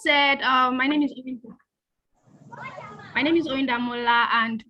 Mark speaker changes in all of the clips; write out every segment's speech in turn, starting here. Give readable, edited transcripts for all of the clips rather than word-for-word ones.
Speaker 1: said, my name is Orinda Mola, and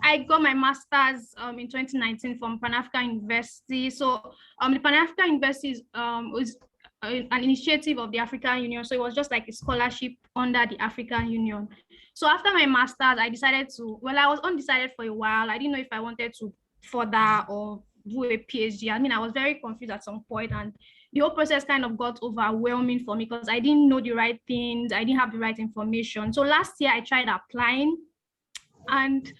Speaker 1: I got my master's in 2019 from Pan-African University. So the Pan-African University was an initiative of the African Union. So it was just like a scholarship under the African Union. So after my master's, I decided to, well, I was undecided for a while. I didn't know if I wanted to further or do a PhD. I mean, I was very confused at some point, and the whole process kind of got overwhelming for me because I didn't know the right things. I didn't have the right information. So last year I tried applying, and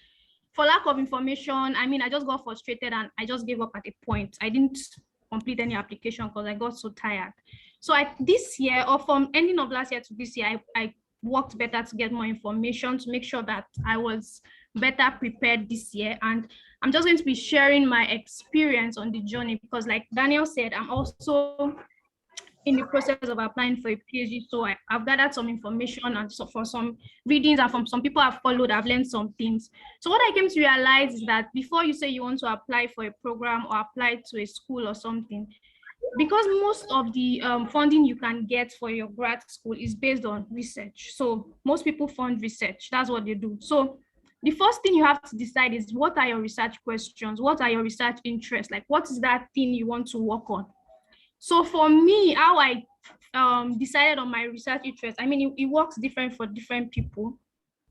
Speaker 1: for lack of information, I mean, I just got frustrated and I just gave up at a point. I didn't complete any application because I got so tired. So this year, or from ending of last year to this year, I worked better to get more information to make sure that I was better prepared this year. And I'm just going to be sharing my experience on the journey because, like Daniel said, I'm also in the process of applying for a PhD. So I've gathered some information, and so for some readings and from some people I've followed, I've learned some things. So what I came to realize is that before you say you want to apply for a program or apply to a school or something, because most of the funding you can get for your grad school is based on research. So most people fund research, that's what they do. So the first thing you have to decide is, what are your research questions? What are your research interests? Like, what is that thing you want to work on? So for me, how I decided on my research interest, I mean, it works different for different people.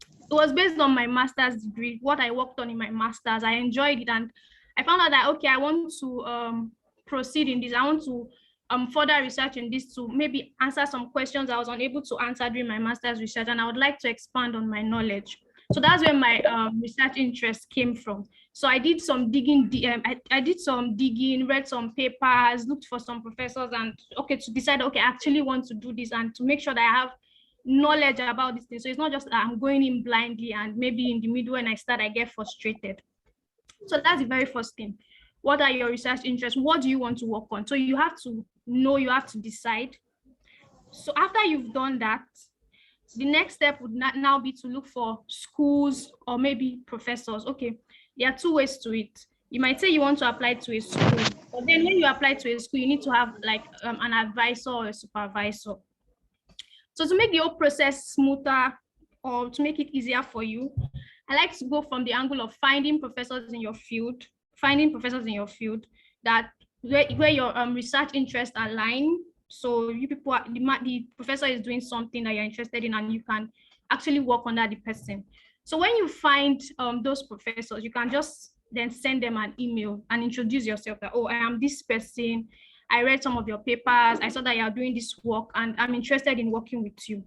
Speaker 1: It was based on my master's degree, what I worked on in my master's. I enjoyed it, and I found out that, okay, I want to proceed in this. I want to further research in this to maybe answer some questions I was unable to answer during my master's research, and I would like to expand on my knowledge. So that's where my research interest came from. So I did some digging, I did some digging, read some papers, looked for some professors, and okay, to decide, okay, I actually want to do this, and to make sure that I have knowledge about this thing. So it's not just that I'm going in blindly, and maybe in the middle when I start, I get frustrated. So that's the very first thing. What are your research interests? What do you want to work on? So you have to know, you have to decide. So after you've done that, the next step would now be to look for schools or maybe professors. Okay, there are two ways to it. You might say you want to apply to a school, but then when you apply to a school, you need to have like an advisor or a supervisor. So to make the whole process smoother, or to make it easier for you, I like to go from the angle of finding professors in your field, that where your research interests align. So you people, the professor is doing something that you're interested in, and you can actually work under the person. So when you find those professors, you can just then send them an email and introduce yourself that, oh, I am this person. I read some of your papers. I saw that you are doing this work, and I'm interested in working with you.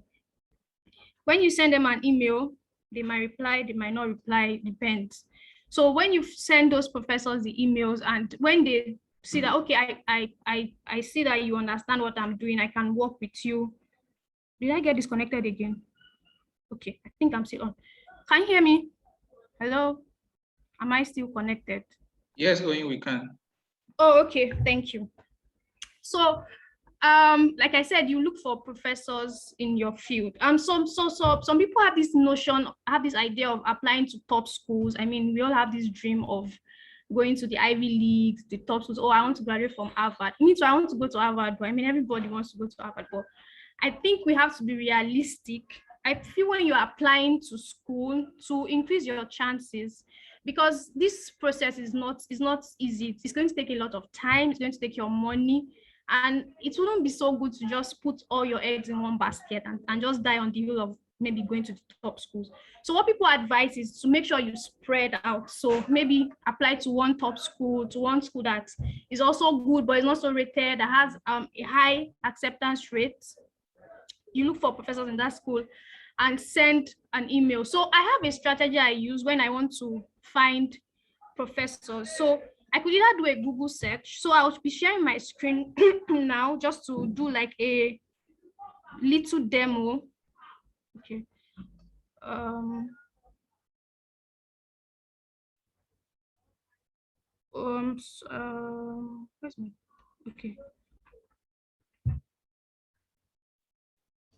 Speaker 1: When you send them an email, they might reply, they might not reply, depends. So when you send those professors the emails, and when they see that, okay, I see that you understand what I'm doing, I can work with you. Did I get disconnected again? Okay, I think I'm still on. Can you hear me? Hello? Am I still connected?
Speaker 2: Yes, Oyin, we can.
Speaker 1: Oh, okay, thank you. So like I said, you look for professors in your field. Some people have this notion, have this idea of applying to top schools. I mean, we all have this dream of going to the Ivy Leagues, the top schools. Oh, I want to graduate from Harvard. Me too, I want to go to Harvard, but I mean, everybody wants to go to Harvard. But I think we have to be realistic. I feel when you're applying to school, to increase your chances, because this process is not easy. It's going to take a lot of time. It's going to take your money. And it wouldn't be so good to just put all your eggs in one basket and just die on the hill of maybe going to the top schools. So what people advise is to make sure you spread out. So maybe apply to one top school, to one school that is also good, but is not so rated, that has a high acceptance rate. You look for professors in that school and send an email. So I have a strategy I use when I want to find professors. So I could either do a Google search. So I'll be sharing my screen now just to do like a little demo. Okay. Where's my, okay.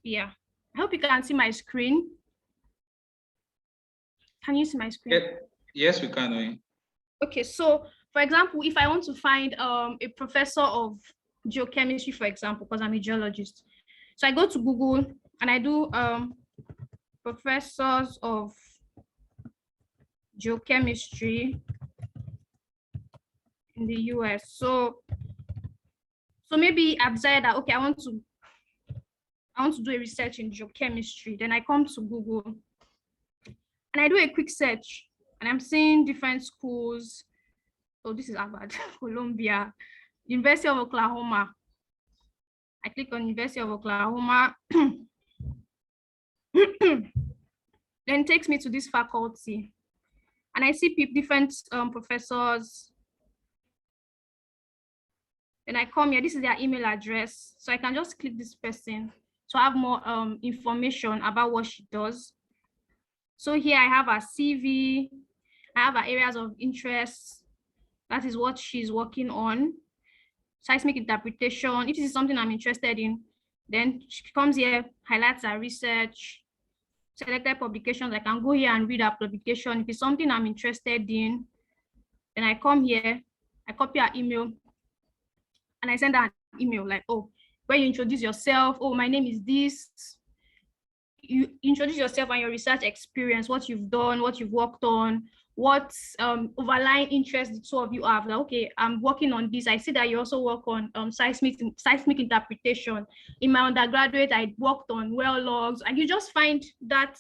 Speaker 1: Yeah, I hope you can see my screen. Can you see my screen?
Speaker 2: Yes, we can, Oyin.
Speaker 1: Okay, so for example, if I want to find a professor of geochemistry, for example, because I'm a geologist. So I go to Google, and I do professors of geochemistry in the US. So maybe I've decided that okay, I want to do a research in geochemistry. Then I come to Google and I do a quick search, and I'm seeing different schools. So this is Harvard, Columbia, University of Oklahoma. I click on University of Oklahoma. Then it takes me to this faculty, and I see different professors. Then I come here. This is their email address, so I can just click this person to have more information about what she does. So here I have her CV. I have her areas of interest. That is what she's working on. Seismic interpretation. If this is something I'm interested in, then she comes here, highlights her research, selected publications. I can go here and read her publication. If it's something I'm interested in, then I come here, I copy her email, and I send her an email like, oh, when you introduce yourself, oh, my name is this. You introduce yourself and your research experience, what you've done, what you've worked on, what overlying interest the two of you have. Like, okay, I'm working on this. I see that you also work on seismic interpretation. In my undergraduate, I worked on well logs, and you just find that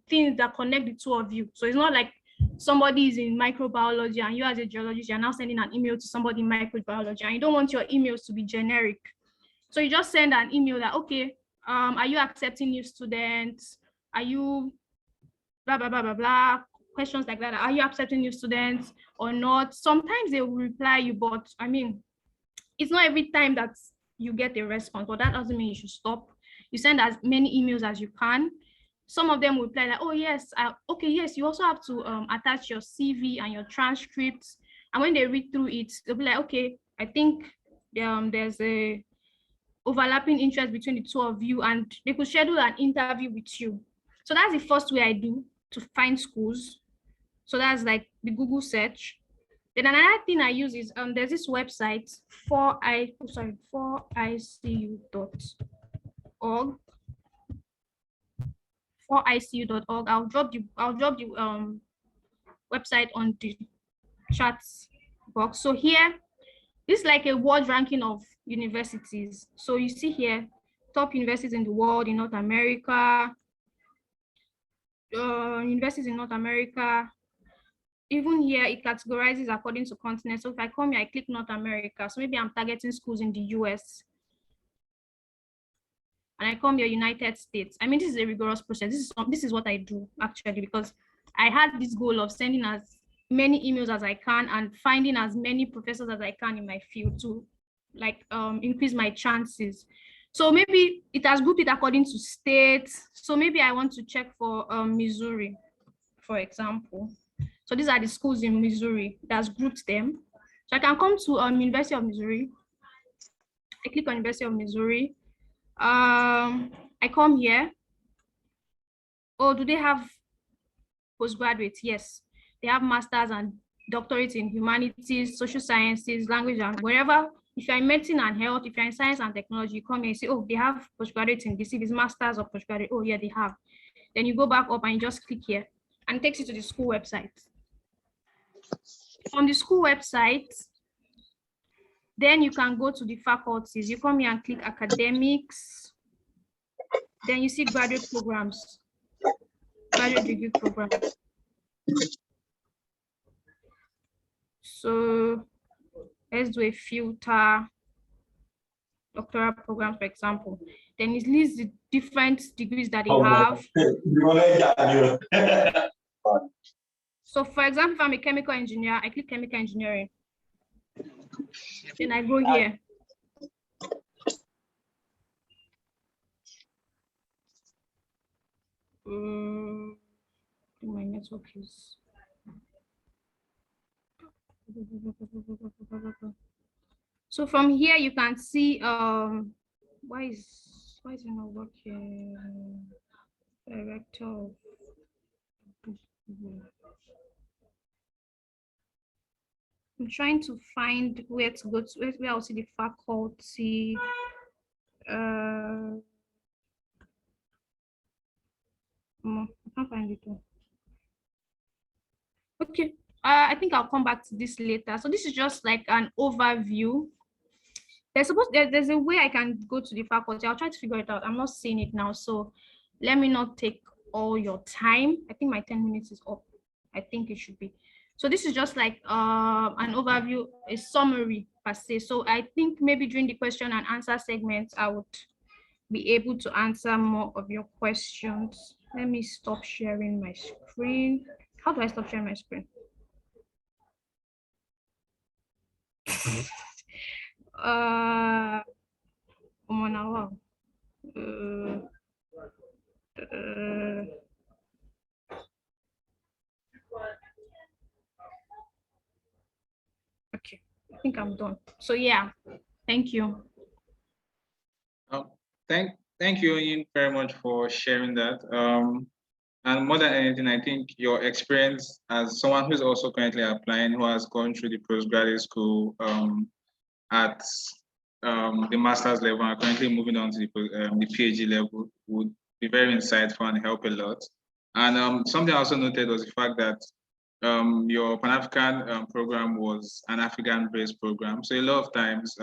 Speaker 1: things that connect the two of you. So it's not like somebody is in microbiology and you as a geologist, you're now sending an email to somebody in microbiology, and you don't want your emails to be generic. So you just send an email that, okay, are you accepting new students? Are you blah, blah, blah, blah, blah, questions like that. Are you accepting new students or not? Sometimes they will reply you, but I mean, it's not every time that you get a response, but that doesn't mean you should stop. You send as many emails as you can. Some of them will reply like, oh yes, okay, yes, you also have to attach your CV and your transcripts. And when they read through it, they'll be like, okay, I think there's a overlapping interest between the two of you, and they could schedule an interview with you. So that's the first way I do to find schools. So that's like the Google search. Then another thing I use is there's this website 4icu.org. 4icu.org. I'll drop the website on the chat box. So here, this is like a world ranking of universities. So you see here, top universities in the world in North America, universities in North America. Even here, it categorizes according to continent. So if I come here, I click North America. So maybe I'm targeting schools in the US. And I come here, United States. I mean, this is a rigorous process. This is what I do actually, because I had this goal of sending as many emails as I can and finding as many professors as I can in my field to like increase my chances. So maybe it has grouped it according to states. So maybe I want to check for Missouri, for example. So these are the schools in Missouri that's grouped them. So I can come to University of Missouri. I click on University of Missouri. I come here. Oh, do they have postgraduates? Yes, they have masters and doctorates in humanities, social sciences, language, and wherever. If you're in medicine and health, if you're in science and technology, you come here and say, oh, they have postgraduates in this. If it's masters or postgraduate, oh yeah, they have. Then you go back up and you just click here, and it takes you to the school website. From the school website, then you can go to the faculties. You come here and click academics. Then you see graduate programs, graduate degree programs. So let's do a filter, doctoral programs, for example. Then it lists the different degrees that they have. So for example, if I'm a chemical engineer, I click chemical engineering. Then I go here. My network is. So from here you can see why is it not working? Director. I'm trying to find where to go to, where I'll see the faculty. I can't find it. Okay. I think I'll come back to this later. So this is just like an overview. There's a way I can go to the faculty. I'll try to figure it out. I'm not seeing it now. So let me not take all your time. I think my 10 minutes is up. I think it should be. So this is just like an overview, a summary per se. So I think maybe during the question and answer segment, I would be able to answer more of your questions. Let me stop sharing my screen. How do I stop sharing my screen? Come on now. Wow. Uh, okay, I think I'm done. So yeah, thank you.
Speaker 2: Um, thank you, Ian, very much for sharing that. And more than anything, I think your experience as someone who's also currently applying, who has gone through the postgraduate school at the master's level and currently moving on to the PhD level would be very insightful and help a lot. And something I also noted was the fact that your Pan-African program was an African-based program. So a lot of times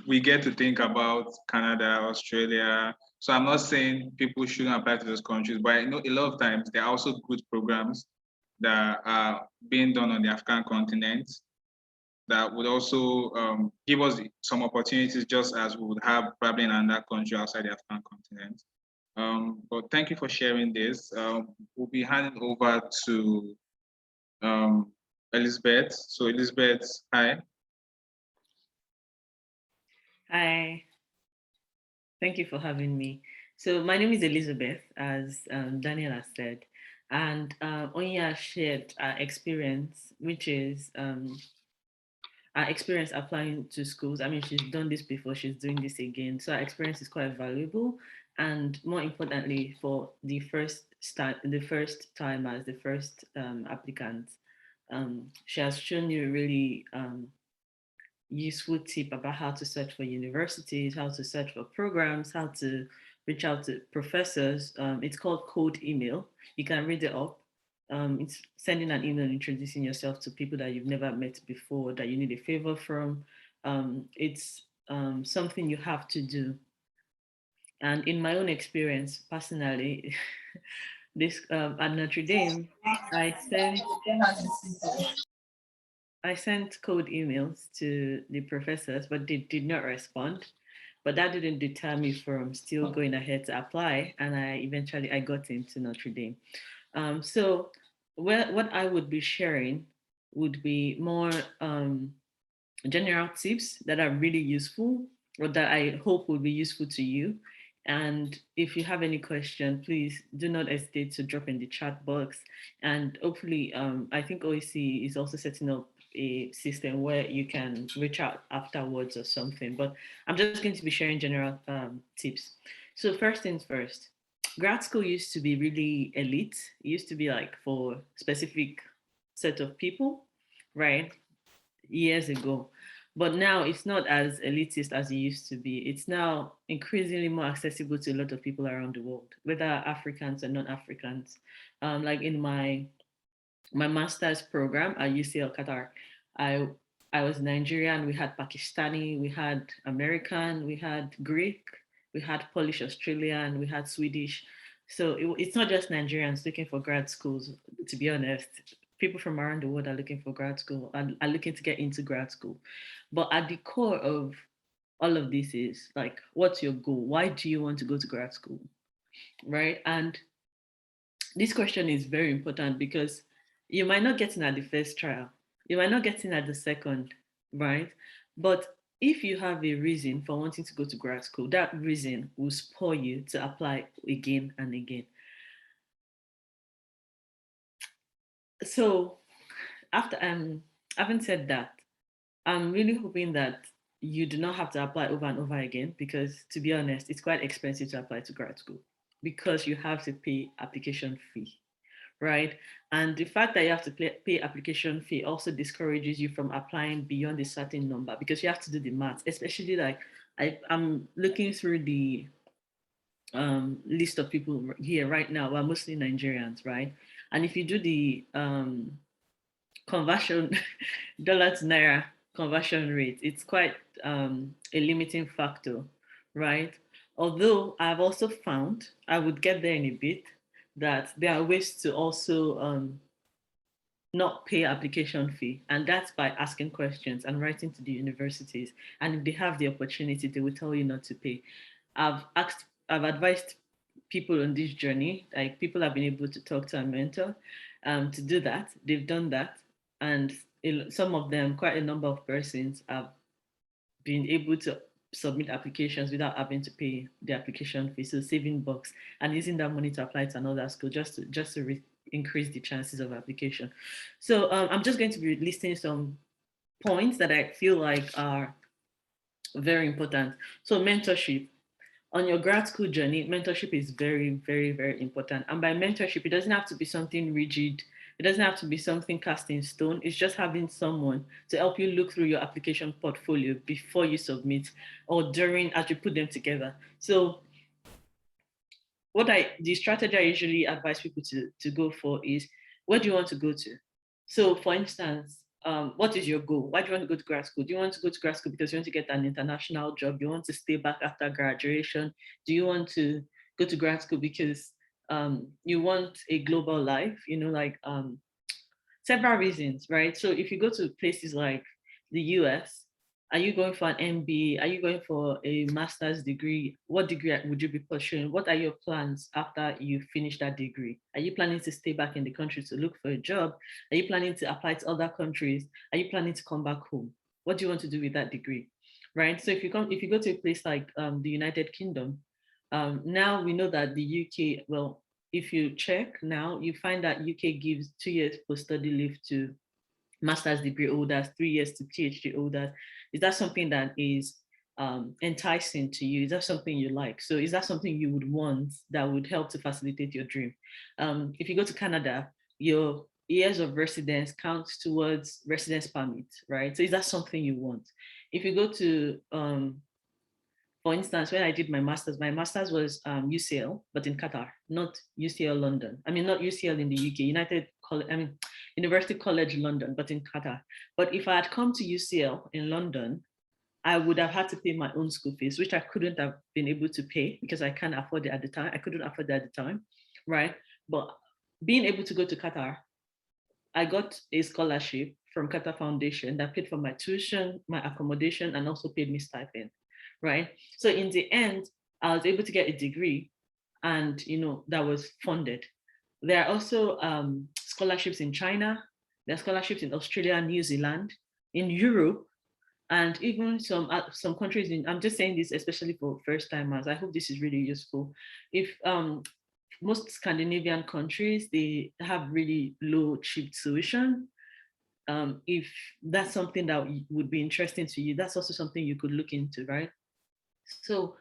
Speaker 2: we get to think about Canada, Australia. So I'm not saying people shouldn't apply to those countries, but I know a lot of times there are also good programs that are being done on the African continent that would also give us some opportunities just as we would have probably in another country outside the African continent. But thank you for sharing this. We'll be handing over to Elizabeth. So Elizabeth, hi.
Speaker 3: Hi, thank you for having me. So my name is Elizabeth, as Daniel has said, and Onya shared our experience, which is our experience applying to schools. I mean, she's done this before, she's doing this again. So our experience is quite valuable. And more importantly, for the first timers, the first applicants, she has shown you really useful tip about how to search for universities, how to search for programs, how to reach out to professors. It's called cold email. You can read it up. It's sending an email introducing yourself to people that you've never met before that you need a favor from. It's something you have to do. And in my own experience, personally, this at Notre Dame, I sent I sent cold emails to the professors, but they did not respond. But that didn't deter me from still going ahead to apply, and I got into Notre Dame. So what I would be sharing would be more general tips that are really useful or that I hope will be useful to you. And if you have any question, please do not hesitate to drop in the chat box. And hopefully, I think OAC is also setting up a system where you can reach out afterwards or something. But I'm just going to be sharing general tips. So first things first, grad school used to be really elite. It used to be like for specific set of people, right? Years ago. But now it's not as elitist as it used to be. It's now increasingly more accessible to a lot of people around the world, whether Africans or non-Africans. Like in my master's program at UCL Qatar, I I was Nigerian. We had Pakistani, we had American, we had Greek, we had Polish Australian, we had Swedish. So it's not just Nigerians looking for grad schools. To be honest, people from around the world are looking for grad school and are looking to get into grad school. But at the core of all of this is like, what's your goal? Why do you want to go to grad school? Right? And this question is very important because you might not get in at the first trial, you might not get in at the second, right? But if you have a reason for wanting to go to grad school, that reason will spur you to apply again and again. So after having said that, I'm really hoping that you do not have to apply over and over again because, to be honest, it's quite expensive to apply to grad school because you have to pay application fee, right? And the fact that you have to pay application fee also discourages you from applying beyond a certain number because you have to do the math, especially like I'm looking through the list of people here right now who are mostly Nigerians, right? And if you do the conversion, dollar to naira conversion rate, it's quite a limiting factor, right? Although I've also found, I would get there in a bit, that there are ways to also not pay application fee, and that's by asking questions and writing to the universities. And if they have the opportunity, they will tell you not to pay. I've advised people on this journey, like people have been able to talk to a mentor to do that. They've done that, and some of them, quite a number of persons, have been able to submit applications without having to pay the application fee. So saving bucks and using that money to apply to another school just to increase the chances of application. So I'm just going to be listing some points that I feel like are very important. So mentorship. On your grad school journey, mentorship is very, very, very important. And by mentorship, it doesn't have to be something rigid. It doesn't have to be something cast in stone. It's just having someone to help you look through your application portfolio before you submit or during as you put them together. So the strategy I usually advise people to go for is, where do you want to go to? So for instance, what is your goal? Why do you want to go to grad school? Do you want to go to grad school because you want to get an international job? Do you want to stay back after graduation? Do you want to go to grad school because you want a global life? Several reasons, right? So if you go to places like the US, are you going for an MBA? Are you going for a master's degree? What degree would you be pursuing? What are your plans after you finish that degree? Are you planning to stay back in the country to look for a job? Are you planning to apply to other countries? Are you planning to come back home? What do you want to do with that degree? Right? So if you go to a place like the United Kingdom, now we know that the UK, well, if you check now, you find that UK gives 2 years post-study leave to master's degree holders, 3 years to PhD holders. Is that something that is enticing to you? Is that something you like? So is that something you would want that would help to facilitate your dream? If you go to Canada, your years of residence counts towards residence permit, right? So is that something you want? If you go to, for instance, when I did my master's was UCL, but in Qatar, not UCL London. I mean, not UCL in the UK, University College London, but in Qatar. But if I had come to UCL in London, I would have had to pay my own school fees, which I couldn't have been able to pay because I can't afford it at the time. I couldn't afford it at the time, right? But being able to go to Qatar, I got a scholarship from Qatar Foundation that paid for my tuition, my accommodation, and also paid me stipend, right? So in the end, I was able to get a degree and, that was funded. There are also scholarships in China. There are scholarships in Australia and New Zealand, in Europe, and even some countries I'm just saying this especially for first timers. I hope this is really useful. If most Scandinavian countries, they have really low, cheap tuition. If that's something that would be interesting to you, that's also something you could look into, right? So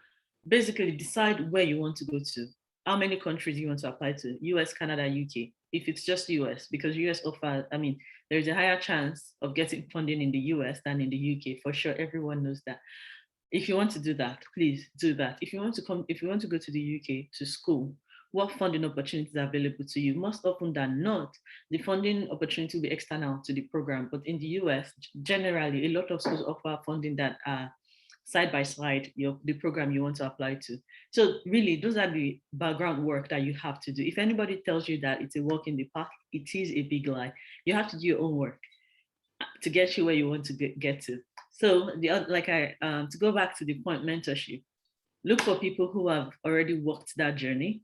Speaker 3: basically decide where you want to go to, how many countries you want to apply to, US, Canada, UK. If it's just US, because US offers, there's a higher chance of getting funding in the US than in the UK, for sure, everyone knows that. If you want to do that, please do that. If you want to go to the UK to school, what funding opportunities are available to you? Most often than not, the funding opportunity will be external to the program. But in the US, generally, a lot of schools offer funding that are side by side the program you want to apply to. So really, those are the background work that you have to do. If anybody tells you that it's a walk in the park, it is a big lie. You have to do your own work to get you where you want to get to. So to go back to the point, mentorship, look for people who have already walked that journey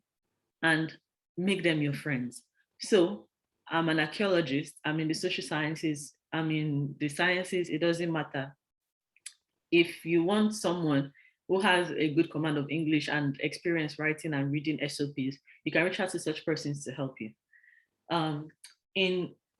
Speaker 3: and make them your friends. So I'm an archaeologist, I'm in the social sciences, I'm in the sciences, it doesn't matter. If you want someone who has a good command of English and experience writing and reading SOPs, you can reach out to such persons to help you.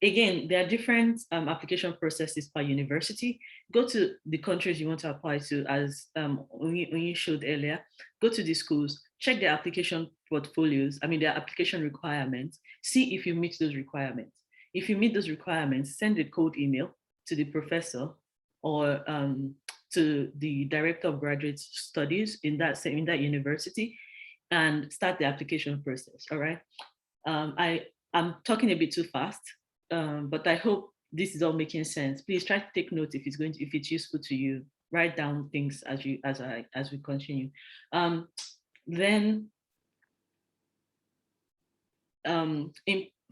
Speaker 3: Again, there are different application processes per university. Go to the countries you want to apply to, as Onyi showed earlier. Go to the schools, check their application portfolios, their application requirements, see if you meet those requirements. If you meet those requirements, send a cold email to the professor or to the director of graduate studies in that university. and start the application process. All right. I'm talking a bit too fast, but I hope this is all making sense. Please try to take note if it's useful to you. Write down things as we continue. Then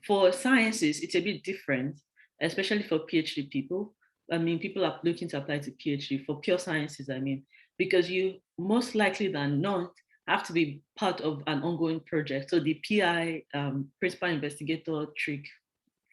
Speaker 3: for sciences, it's a bit different, especially for PhD people. I mean, people are looking to apply to PhD for pure sciences, I mean, because you most likely than not have to be part of an ongoing project. So the PI, principal investigator trick,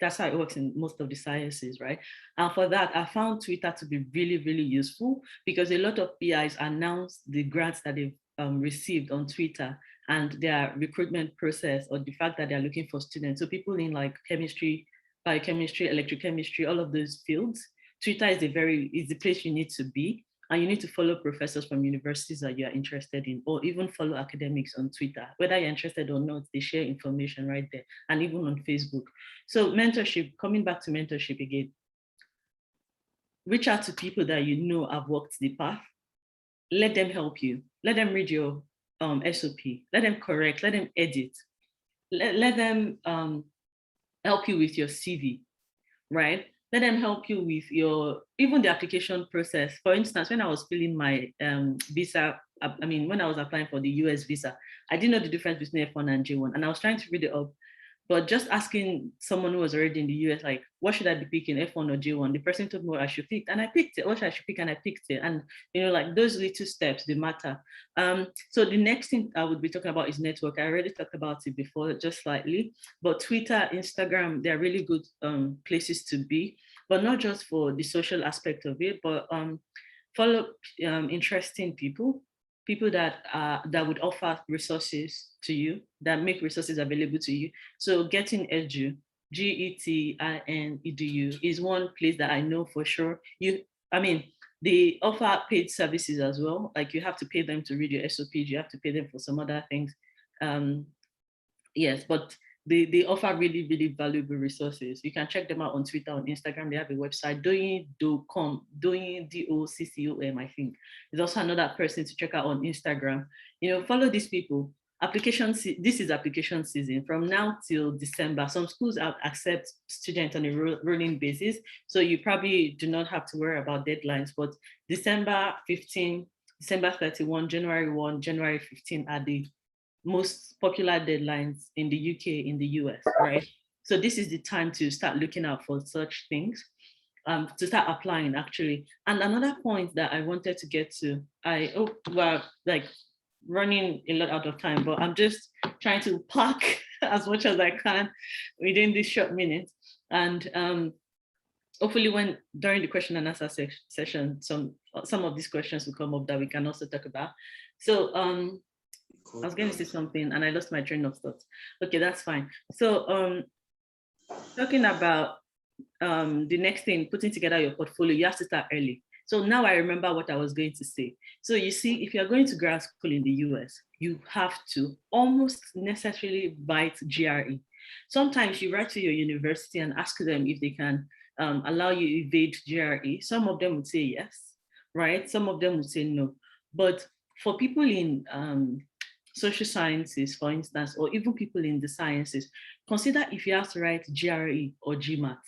Speaker 3: that's how it works in most of the sciences, right? And for that, I found Twitter to be really, really useful because a lot of PIs announce the grants that they've received on Twitter and their recruitment process, or the fact that they're looking for students. So people in like chemistry, biochemistry, electrochemistry, all of those fields, Twitter is the place you need to be. And you need to follow professors from universities that you're interested in, or even follow academics on Twitter. Whether you're interested or not, they share information right there, and even on Facebook. So mentorship, coming back to mentorship again, reach out to people that you know have walked the path. Let them help you. Let them read your SOP. Let them correct, let them edit. Let them help you with your CV, right? Let them help you with even the application process. For instance, when I was filling my visa, when I was applying for the US visa, I didn't know the difference between F1 and J1, and I was trying to read it up. But just asking someone who was already in the US, like, what should I be picking, F1 or J1? The person told me what I should pick, and I picked it. What should I pick, and I picked it. And like those little steps, they matter. So the next thing I would be talking about is network. I already talked about it before, just slightly. But Twitter, Instagram, they're really good places to be, but not just for the social aspect of it, but follow interesting people that would offer resources to you, that make resources available to you. So Getting Edu, GETIN EDU, is one place that I know for sure. They offer paid services as well. Like you have to pay them to read your SOPs, you have to pay them for some other things. Yes, but they offer really, really valuable resources. You can check them out on Twitter, on Instagram. They have a website, doing.com, DOCCOM, I think. There's also another person to check out on Instagram. Follow these people. This is application season from now till December. Some schools accept students on a rolling basis, so you probably do not have to worry about deadlines. But December 15, December 31, January 1, January 15 are the most popular deadlines in the UK, in the US, right? So this is the time to start looking out for such things, to start applying actually. And another point that I wanted to get to, I hope we're like running a lot out of time, but I'm just trying to pack as much as I can within this short minute. And hopefully during the question and answer session, some of these questions will come up that we can also talk about. So I was going to say something and I lost my train of thought. Okay, that's fine. So talking about the next thing, putting together your portfolio, you have to start early. So now I remember what I was going to say. So you see, if you're going to grad school in the US, you have to almost necessarily bite GRE. Sometimes you write to your university and ask them if they can allow you evade GRE. Some of them would say yes, right? Some of them would say no. But for people in social sciences, for instance, or even people in the sciences, consider if you have to write GRE or GMAT.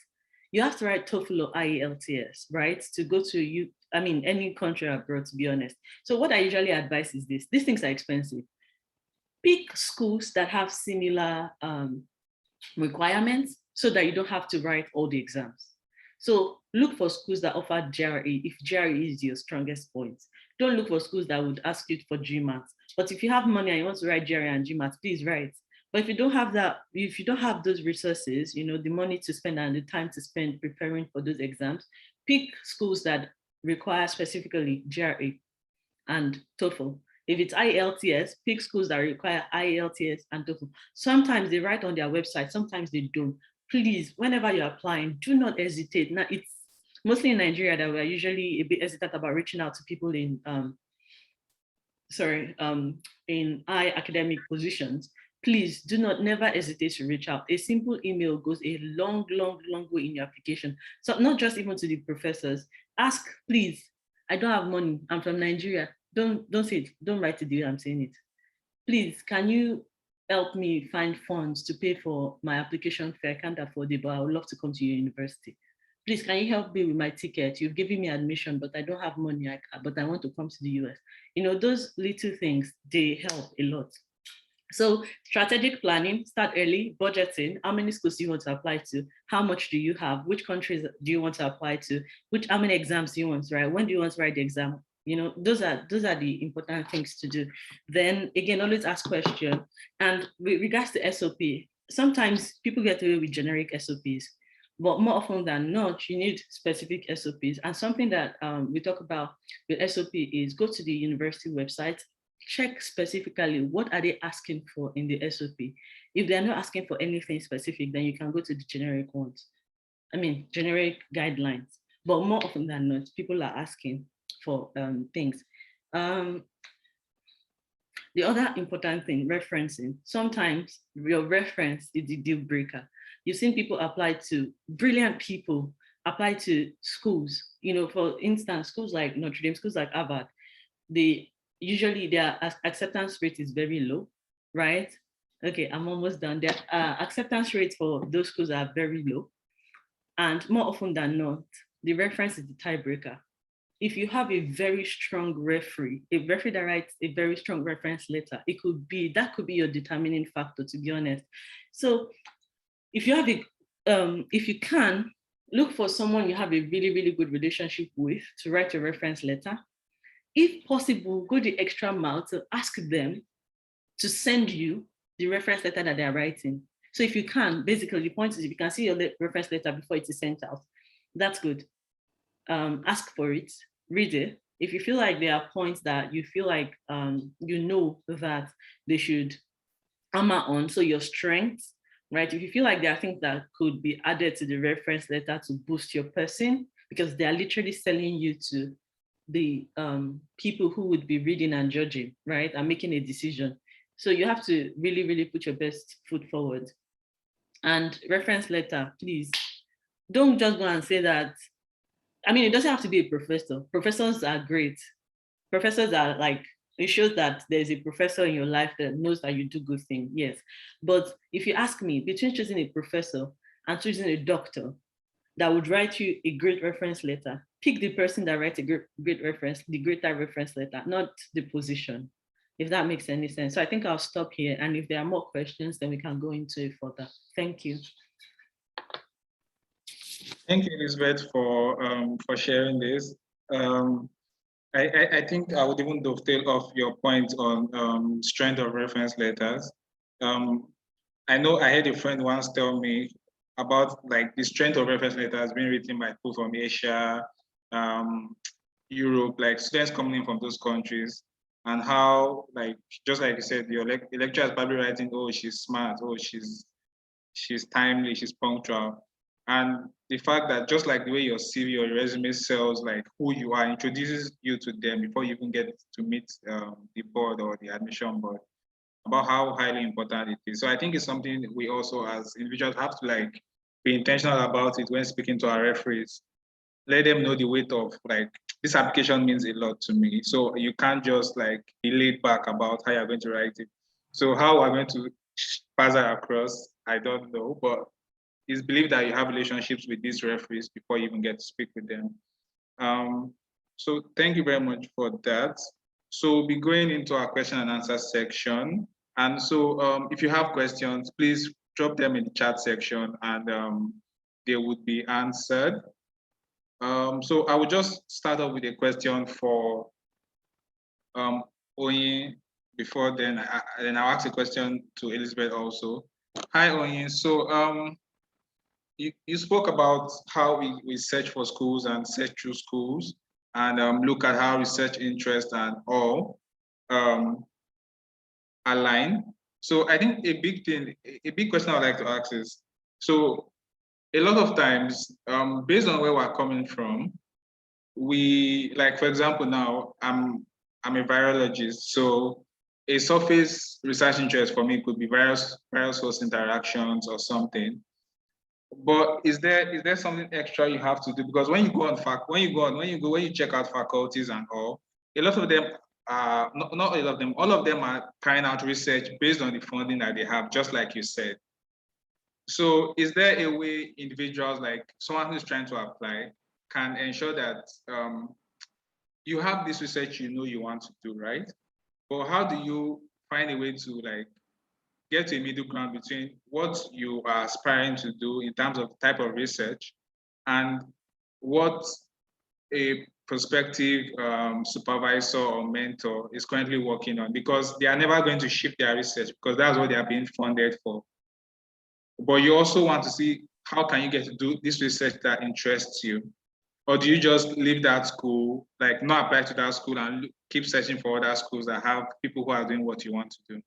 Speaker 3: You have to write TOEFL or IELTS, right? To go to any country abroad, to be honest. So what I usually advise is this. These things are expensive. Pick schools that have similar requirements so that you don't have to write all the exams. So look for schools that offer GRE if GRE is your strongest point. Don't look for schools that would ask you for GMAT. But if you have money and you want to write GRE and GMAT, please write. But if you don't have that, if you don't have those resources, the money to spend and the time to spend preparing for those exams, pick schools that require specifically GRE and TOEFL. If it's IELTS, pick schools that require IELTS and TOEFL. Sometimes they write on their website, sometimes they don't. Please, whenever you're applying, do not hesitate. Now, it's mostly in Nigeria that we're usually a bit hesitant about reaching out to people in high academic positions. Please do never hesitate to reach out. A simple email goes a long, long, long way in your application. So not just even to the professors. Ask, please, I don't have money. I'm from Nigeria. Don't say it. Don't write it the way I'm saying it. please, can you help me find funds to pay for my application fee? I can't afford it, but I would love to come to your university. Please, can you help me with my ticket? You've given me admission, but I don't have money, but I want to come to the US. You know, those little things, they help a lot. So strategic planning, start early, budgeting, how many schools do you want to apply to? How much do you have? Which countries do you want to apply to? How many exams do you want to write? When do you want to write the exam? You know, those are the important things to do. Then again, always ask questions. And with regards to SOP, sometimes people get away with generic SOPs, but more often than not, you need specific SOPs. And something that we talk about with SOP is go to the university website, check specifically what are they asking for in the SOP. If they're not asking for anything specific, then you can go to the generic ones. I mean, generic guidelines. But more often than not, people are asking for things. The other important thing, referencing. Sometimes your reference is the deal breaker. You've seen people apply to, brilliant people apply to schools. You know, for instance, schools like Notre Dame, schools like Harvard, usually their acceptance rate is very low, right? Okay, I'm almost done. Their acceptance rates for those schools are very low. And more often than not, the reference is the tiebreaker. If you have a very strong referee, a referee that writes a very strong reference letter, that could be your determining factor, to be honest. So if you have if you can, look for someone you have a really, really good relationship with to write a reference letter. If possible, go the extra mile to ask them to send you the reference letter that they're writing. So if you can, basically the point is if you can see your reference letter before it is sent out, that's good. Ask for it, read it. If you feel like there are points that you feel like you know that they should hammer on, so your strengths, right? If you feel like there are things that could be added to the reference letter to boost your person, because they are literally selling you to the people who would be reading and judging, right? And making a decision. So you have to really, really put your best foot forward. And reference letter, please, don't just go and say that. I mean, it doesn't have to be a professor. Professors are great. Professors are like, it shows that there's a professor in your life that knows that you do good things, yes. But if you ask me, between choosing a professor and choosing a doctor that would write you a great reference letter, pick the person that writes a great reference, the greater reference letter, not the position, if that makes any sense. So I think I'll stop here. And if there are more questions, then we can go into it further. Thank you.
Speaker 2: Thank you, Elizabeth, for sharing this. I think I would even dovetail off your point on strength of reference letters. I know I had a friend once tell me about like the strength of reference letters being written by people from Asia, Europe, like students coming in from those countries, and how, like, just like you said, your lecturer is probably writing, oh, she's smart, oh, she's timely, she's punctual. And the fact that just like the way your CV or your resume sells like who you are, introduces you to them before you even get to meet the board or the admission board, about how highly important it is. So I think it's something we also as individuals have to like be intentional about it when speaking to our referees. Let them know the weight of like, this application means a lot to me. So you can't just like be laid back about how you're going to write it. So how we're going to pass that across, I don't know, but it's believed that you have relationships with these referees before you even get to speak with them. So thank you very much for that. So we'll be going into our question and answer section. And so if you have questions, please drop them in the chat section and they would be answered. So I will just start off with a question for Oyin. Before then I'll ask a question to Elizabeth also. Hi, Oyin. So you spoke about how we search for schools and search through schools and look at how research interest and all align. So I think a big question I'd like to ask is, so a lot of times, based on where we're coming from, we, like, for example, now I'm a virologist, so a surface research interest for me could be virus host interactions or something. But is there something extra you have to do? Because when you check out faculties and all, a lot of them not all of them are carrying out research based on the funding that they have, just like you said. So is there a way individuals, like someone who's trying to apply, can ensure that you have this research you want to do, right? But how do you find a way to like get to a middle ground between what you are aspiring to do in terms of type of research and what a prospective supervisor or mentor is currently working on, because they are never going to shift their research because that's what they are being funded for. But you also want to see how can you get to do this research that interests you? Or do you just leave that school, like not apply to that school and keep searching for other schools that have people who are doing what you want to do?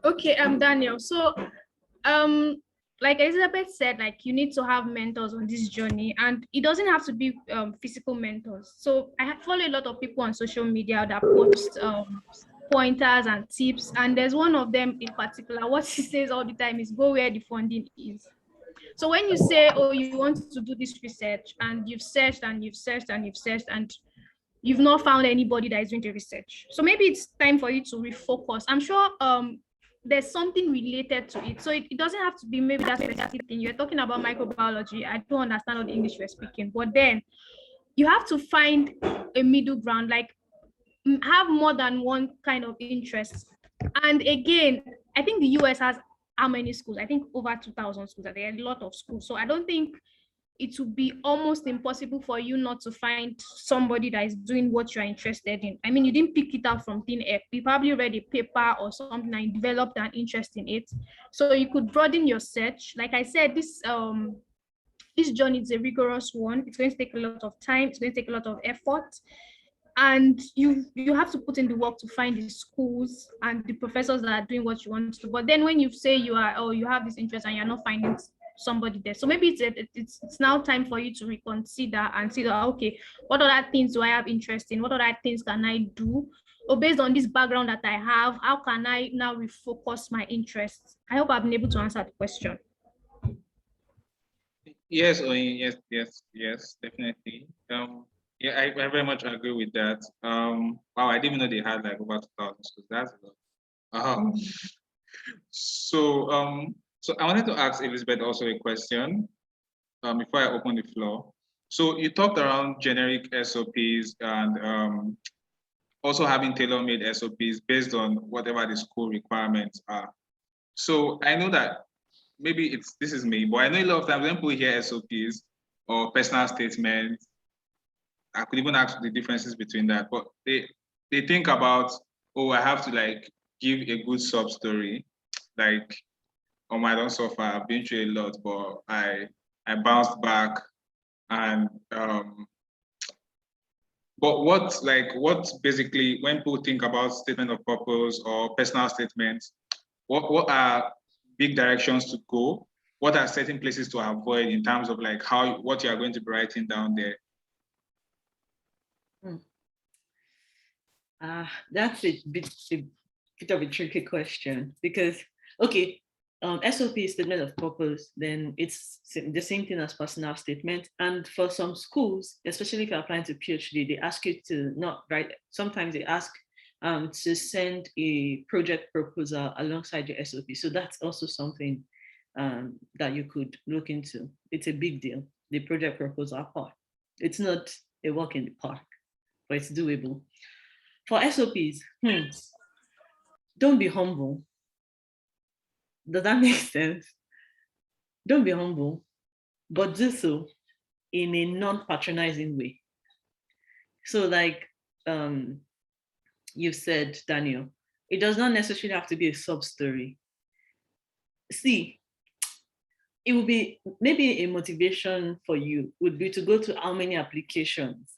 Speaker 1: Okay, I'm Daniel. So, like Elizabeth said, like you need to have mentors on this journey, and it doesn't have to be physical mentors. So I follow a lot of people on social media that post pointers and tips, and there's one of them in particular. What he says all the time is go where the funding is. So when you say, oh, you want to do this research, and you've searched and you've searched and you've searched, and you've not found anybody that is doing the research. So maybe it's time for you to refocus. I'm sure there's something related to it. So it doesn't have to be maybe that specific thing. You're talking about microbiology. I don't understand all the English you're speaking, but then you have to find a middle ground, like have more than one kind of interest. And again, I think the US has how many schools? I think over 2,000 schools. There are a lot of schools. So I don't think it would be almost impossible for you not to find somebody that is doing what you're interested in. I mean, you didn't pick it up from thin air. You probably read a paper or something and developed an interest in it. So you could broaden your search. Like I said, this journey is a rigorous one. It's going to take a lot of time. It's going to take a lot of effort. And you have to put in the work to find the schools and the professors that are doing what you want to. But then when you say you have this interest and you're not finding somebody there, so maybe it's now time for you to reconsider and see that, okay, what other things do I have interest in? What other things can I do? Or based on this background that I have, how can I now refocus my interests? I hope I've been able to answer the question.
Speaker 2: Yes, Oyin, yes, definitely. Yeah, I very much agree with that. Wow, I didn't even know they had like over 2,000 schools. That's a lot. So I wanted to ask Elizabeth also a question before I open the floor. So you talked around generic SOPs and also having tailor-made SOPs based on whatever the school requirements are. So I know that maybe this is me, but I know a lot of times when people hear SOPs or personal statements, I could even ask the differences between that, but they think about, oh, I have to like give a good sub story, like, oh my, don't suffer, I've been through a lot, but I bounced back. And but what basically, when people think about statement of purpose or personal statements, what are big directions to go? What are certain places to avoid in terms of like what you are going to be writing down there?
Speaker 3: That's a bit of a tricky question because, okay, SOP is statement of purpose, then it's the same thing as personal statement. And for some schools, especially if you're applying to PhD, they ask you to not write, sometimes they ask to send a project proposal alongside your SOP. So that's also something that you could look into. It's a big deal, the project proposal part. It's not a walk in the park, but it's doable. For SOPs, don't be humble. Does that make sense? Don't be humble, but do so in a non-patronizing way. So like you've said, Daniel, it does not necessarily have to be a sub-story. See, it would be maybe a motivation for you would be to go to how many applications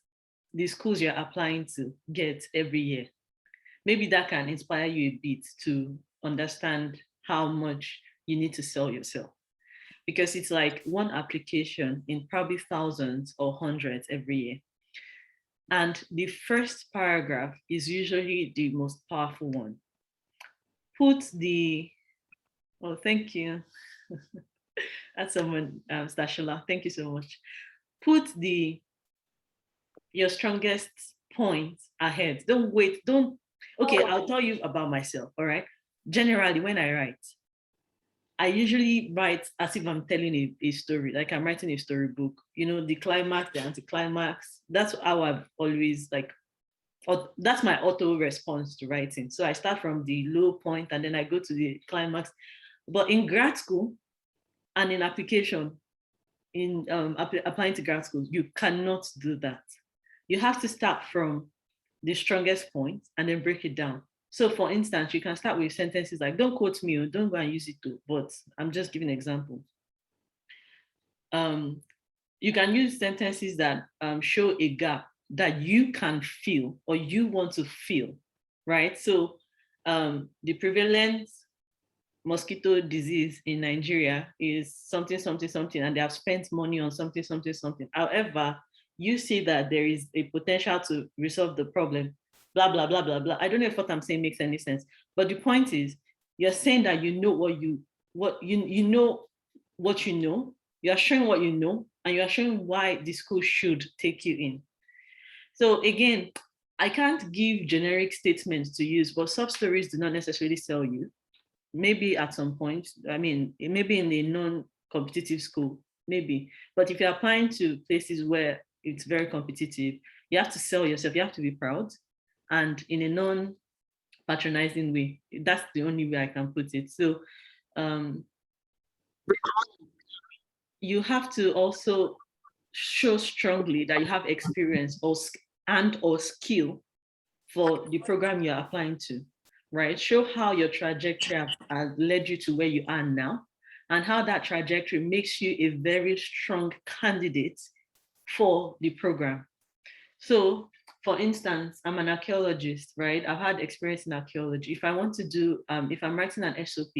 Speaker 3: the schools you're applying to get every year. Maybe that can inspire you a bit to understand how much you need to sell yourself. Because it's like one application in probably thousands or hundreds every year. And the first paragraph is usually the most powerful one. Oh, thank you. That's someone, Stashola, thank you so much. put your strongest points ahead. Don't wait. Okay, I'll tell you about myself, all right? Generally, when I write, I usually write as if I'm telling a story, like I'm writing a storybook, the climax, the anticlimax. That's how I've always that's my auto response to writing. So I start from the low point and then I go to the climax. But in grad school and in application, in applying to grad school, you cannot do that. You have to start from the strongest point and then break it down. So for instance, you can start with sentences like, don't quote me, or don't go and use it too, but I'm just giving an example. You can use sentences that show a gap that you can feel or you want to feel, right? So the prevalent mosquito disease in Nigeria is something, something, something, and they have spent money on something, something, something. However, you see that there is a potential to resolve the problem, blah, blah, blah, blah, blah. I don't know if what I'm saying makes any sense, but the point is, you're saying that you know what you know, you are showing what you know, and you are showing why the school should take you in. So again, I can't give generic statements to use, but sub stories do not necessarily sell you. Maybe at some point, maybe in a non-competitive school, maybe. But if you're applying to places where it's very competitive, you have to sell yourself, you have to be proud, and in a non-patronizing way. That's the only way I can put it. So you have to also show strongly that you have experience or skill for the program you're applying to, right? Show how your trajectory has led you to where you are now, and how that trajectory makes you a very strong candidate for the program. So for instance, I'm an archaeologist, right? I've had experience in archaeology. If I want to do, if I'm writing an SOP,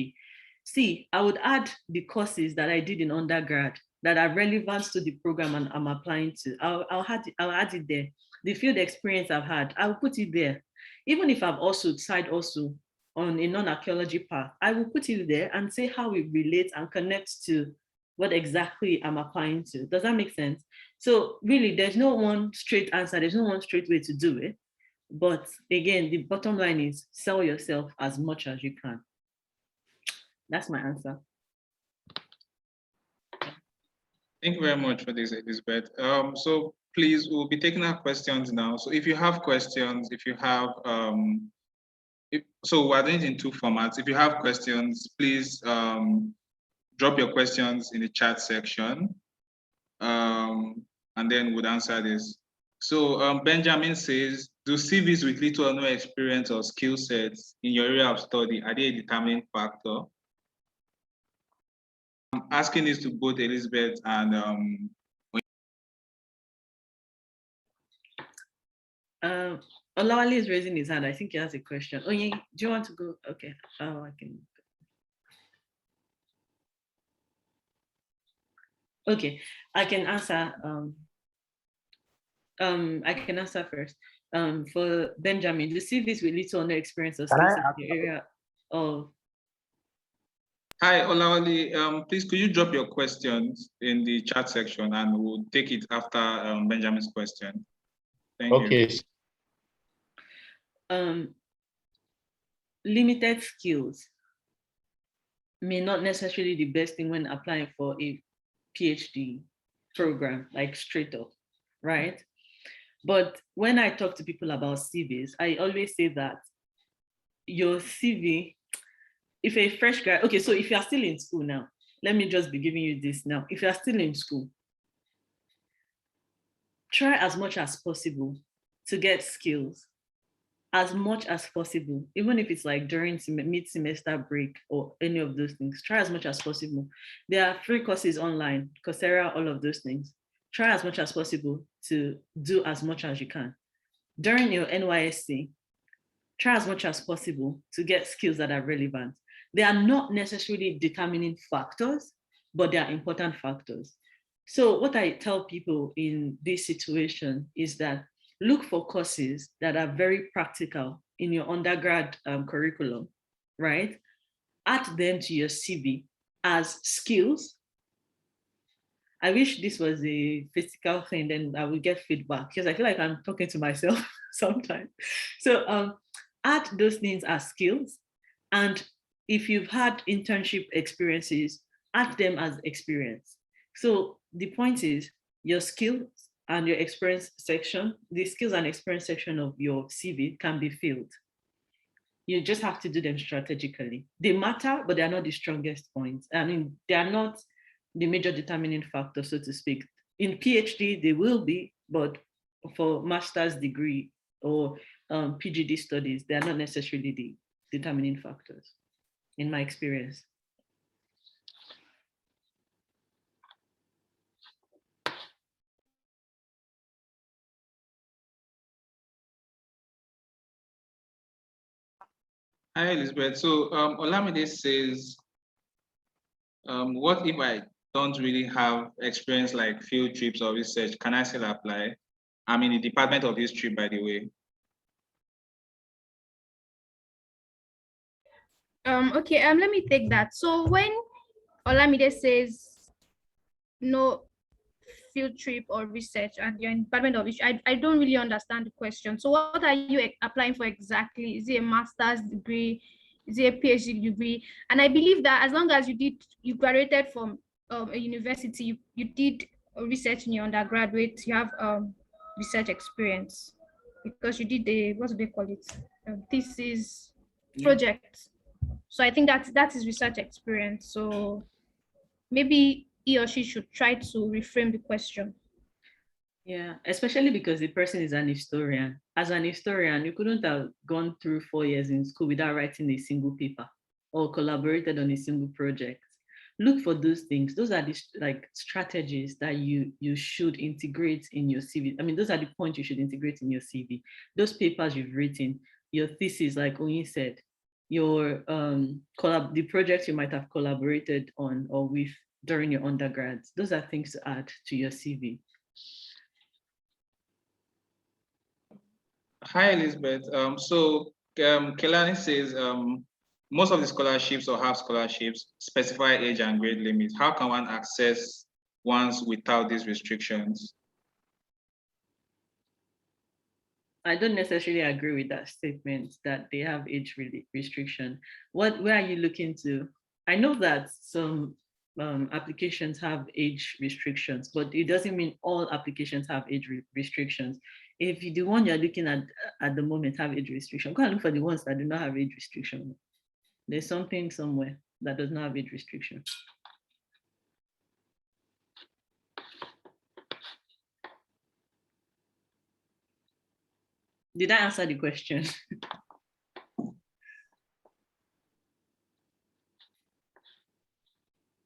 Speaker 3: I would add the courses that I did in undergrad that are relevant to the program I'm applying to. I'll add it there. The field experience I've had, I'll put it there. Even if I've also on a non-archaeology path, I will put it there and say how it relates and connects to what exactly I'm applying to. Does that make sense? So really, there's no one straight answer. There's no one straight way to do it. But again, the bottom line is sell yourself as much as you can. That's my answer.
Speaker 2: Thank you very much for this, Elizabeth. So please, we'll be taking our questions now. So if you have questions, so we're doing it in two formats. If you have questions, please drop your questions in the chat section, and then we'll answer this. So Benjamin says, do CVs with little or no experience or skill sets in your area of study, are they a determining factor? I'm asking this to both Elizabeth and
Speaker 3: Olawale is raising his hand. I think he has a question. Oh, yeah. Do you want to go? Okay. Oh, I can. Okay, I can answer. I can answer first. For Benjamin, the CVs with little or no experience or skills in the area of.
Speaker 2: Hi, Olawale. Please, could you drop your questions in the chat section and we'll take it after Benjamin's question. Thank you.
Speaker 3: Limited skills may not necessarily be the best thing when applying for a PhD program, like straight up, right? But when I talk to people about CVs, I always say that your CV, if a fresh grad, okay, so if you're still in school now, let me just be giving you this now. If you're still in school, try as much as possible to get skills, as much as possible, even if it's like during mid-semester break or any of those things. Try as much as possible. There are free courses online, Coursera, all of those things. Try as much as possible to do as much as you can. During your NYSC, try as much as possible to get skills that are relevant. They are not necessarily determining factors, but they are important factors. So what I tell people in this situation is that look for courses that are very practical in your undergrad curriculum, right? Add them to your CV as skills I wish this was a physical thing, then I would get feedback, because I feel like I'm talking to myself sometimes. So add those things as skills. And if you've had internship experiences, add them as experience. So the point is your skills and your experience section, the skills and experience section of your CV can be filled. You just have to do them strategically. They matter, but they are not the strongest points. I mean, they are not the major determining factor, so to speak. In PhD, they will be, but for master's degree or PGD studies, they are not necessarily the determining factors, in my experience.
Speaker 2: Hi, Elizabeth. So Olamide says, what if I don't really have experience like field trips or research? Can I still apply? I'm in the Department of History, by the way.
Speaker 1: Okay, let me take that. So when Olamide says no field trip or research and you're in Department of History, I don't really understand the question. So what are you applying for exactly? Is it a master's degree? Is it a PhD degree? And I believe that as long as you graduated from a university, you did research in your undergraduate, you have research experience because you did the, what do they call it? Thesis project. So I think that is research experience. So maybe he or she should try to reframe the question.
Speaker 3: Yeah, especially because the person is an historian. As an historian, you couldn't have gone through 4 years in school without writing a single paper or collaborated on a single project. Look for those things. Those are the like strategies that you should integrate in your CV. I mean, those are the points you should integrate in your CV. Those papers you've written, your thesis, like Oyin said, your the projects you might have collaborated on or with during your undergrads. Those are things to add to your CV.
Speaker 2: Hi, Elizabeth. Kelani says most of the scholarships or half scholarships specify age and grade limits. How can one access ones without these restrictions?
Speaker 3: I don't necessarily agree with that statement that they have age restriction. Where are you looking to? I know that some applications have age restrictions, but it doesn't mean all applications have age restrictions. If the one you're looking at the moment have age restriction, go and look for the ones that do not have age restriction. There's something somewhere that does not have age restriction. Did I answer the question?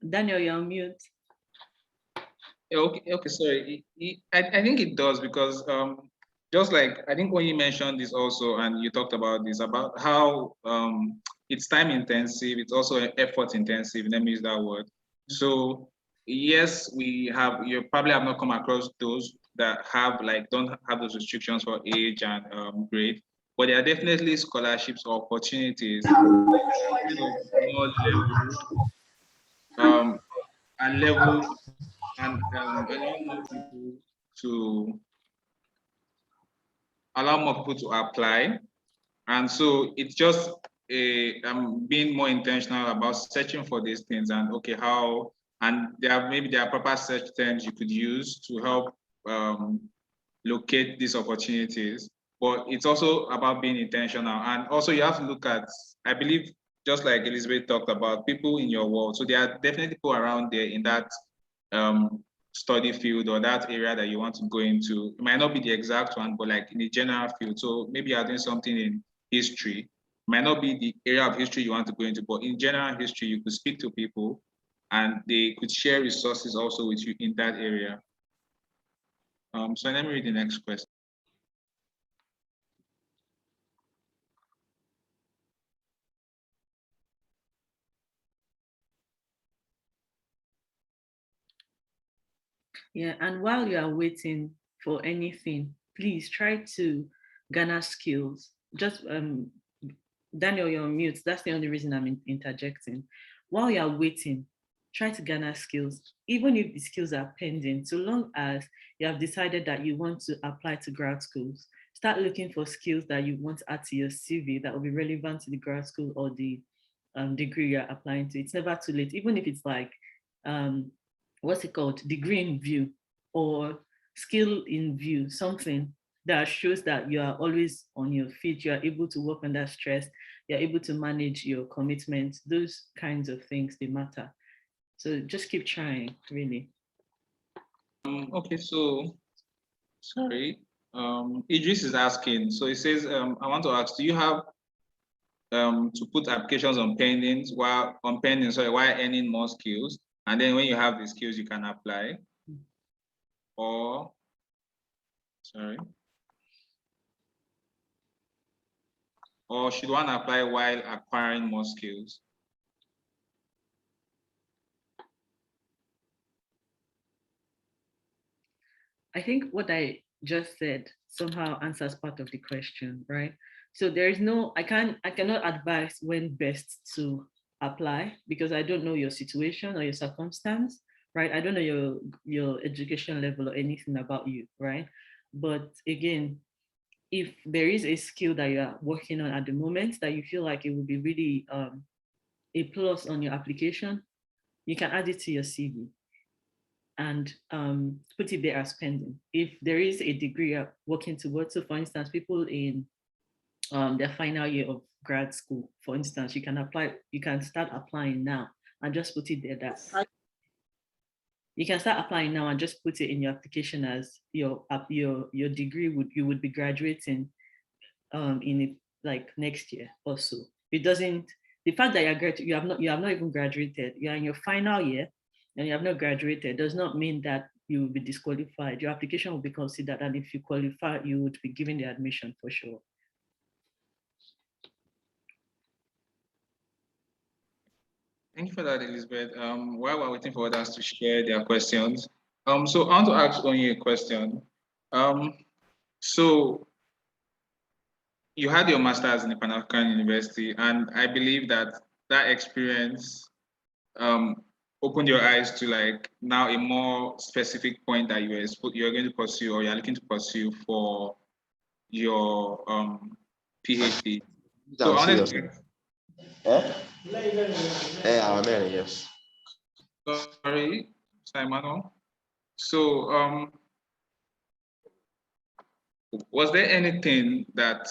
Speaker 3: Daniel, you're on mute.
Speaker 2: Okay, sorry. I think it does because just like I think when you mentioned this also, and you talked about this about how it's time intensive, it's also effort intensive. Let me use that word. So yes, you probably have not come across those that don't have those restrictions for age and grade, but there are definitely scholarships or opportunities more level and allow more people to apply. And so it's just being more intentional about searching for these things and there are proper search terms you could use to help locate these opportunities. But it's also about being intentional. And also you have to look at, I believe, just like Elizabeth talked about, people in your world. So there are definitely people around there in that study field or that area that you want to go into. It might not be the exact one, but like in the general field. So maybe you're doing something in history. It might not be the area of history you want to go into, but in general history, you could speak to people and they could share resources also with you in that area. So let me read the next question.
Speaker 3: Yeah, and while you are waiting for anything, please try to garner skills. Just Daniel, you're on mute. That's the only reason I'm interjecting. While you're waiting, try to garner skills, even if the skills are pending, so long as you have decided that you want to apply to grad schools. Start looking for skills that you want to add to your CV that will be relevant to the grad school or the degree you're applying to. It's never too late, even if it's like, what's it called? Degree in view or skill in view, something that shows that you are always on your feet, you are able to work under stress, you're able to manage your commitments. Those kinds of things, they matter. So just keep trying, really.
Speaker 2: Okay, so sorry. Idris is asking. So he says, I want to ask, do you have to put applications on pending while earning more skills? And then when you have the skills, you can apply. Or sorry. Or should one apply while acquiring more skills?
Speaker 3: I think what I just said somehow answers part of the question, right? So there is no, I cannot advise when best to apply because I don't know your situation or your circumstance, right? I don't know your education level or anything about you, right? But again, if there is a skill that you are working on at the moment that you feel like it would be really a plus on your application, you can add it to your CV and put it there as pending. If there is a degree you're working towards, so for instance, people in their final year of grad school, for instance, you can start applying now and just put it there that you can start applying now and just put it in your application as your degree you would be graduating in like next year or so. It doesn't, the fact that you have not even graduated, you're in your final year and you have not graduated does not mean that you will be disqualified. Your application will be considered, and if you qualify, you would be given the admission for sure.
Speaker 2: Thank you for that, Elizabeth. While we're waiting for others to share their questions, so I want to ask only a question. So you had your master's in the Pan-African University, and I believe that experience opened your eyes to like now a more specific point that you're going to pursue or you're looking to pursue for your PhD. So honestly,
Speaker 4: yes.
Speaker 2: Sorry, Simon. So was there anything that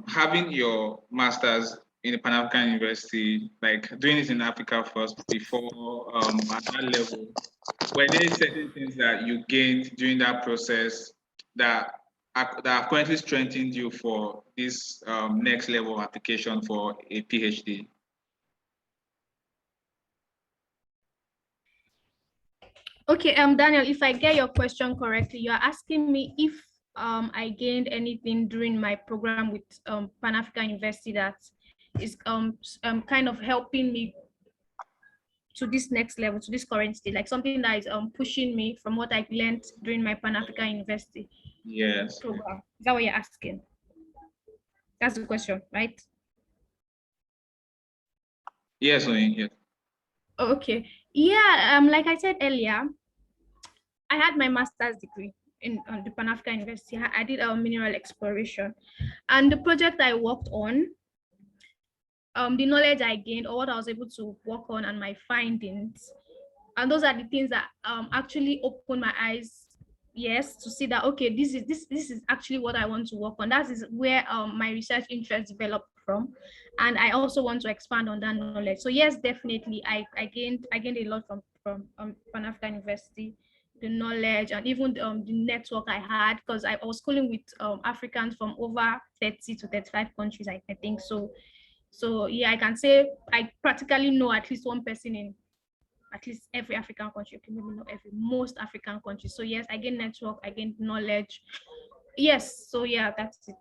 Speaker 2: having your master's in the Pan-African University, like doing it in Africa first before at that level, were there certain things that you gained during that process that have currently strengthened you for this next level of application for a PhD?
Speaker 1: Okay, Daniel, if I get your question correctly, you are asking me if I gained anything during my program with Pan-African University that is kind of helping me to this next level, to this current state, like something that is pushing me from what I learned during my Pan-African University program. Is that what you're asking? That's the question, right?
Speaker 2: Yes, yes.
Speaker 1: Okay. Yeah, like I said earlier, I had my master's degree in the Pan-African University. I did mineral exploration, and the project I worked on, the knowledge I gained or what I was able to work on and my findings, and those are the things that actually opened my eyes, yes, to see that okay, this is actually what I want to work on. That is where my research interest developed from, and I also want to expand on that knowledge. So yes, definitely, I gained a lot from Pan-African University, the knowledge and even the network I had, because I was schooling with Africans from over 30 to 35 countries, I think. So yeah, I can say I practically know at least one person in at least every African country. Okay, maybe not every, most African countries. So yes, I gain network, I gain knowledge. Yes, so yeah, that's it.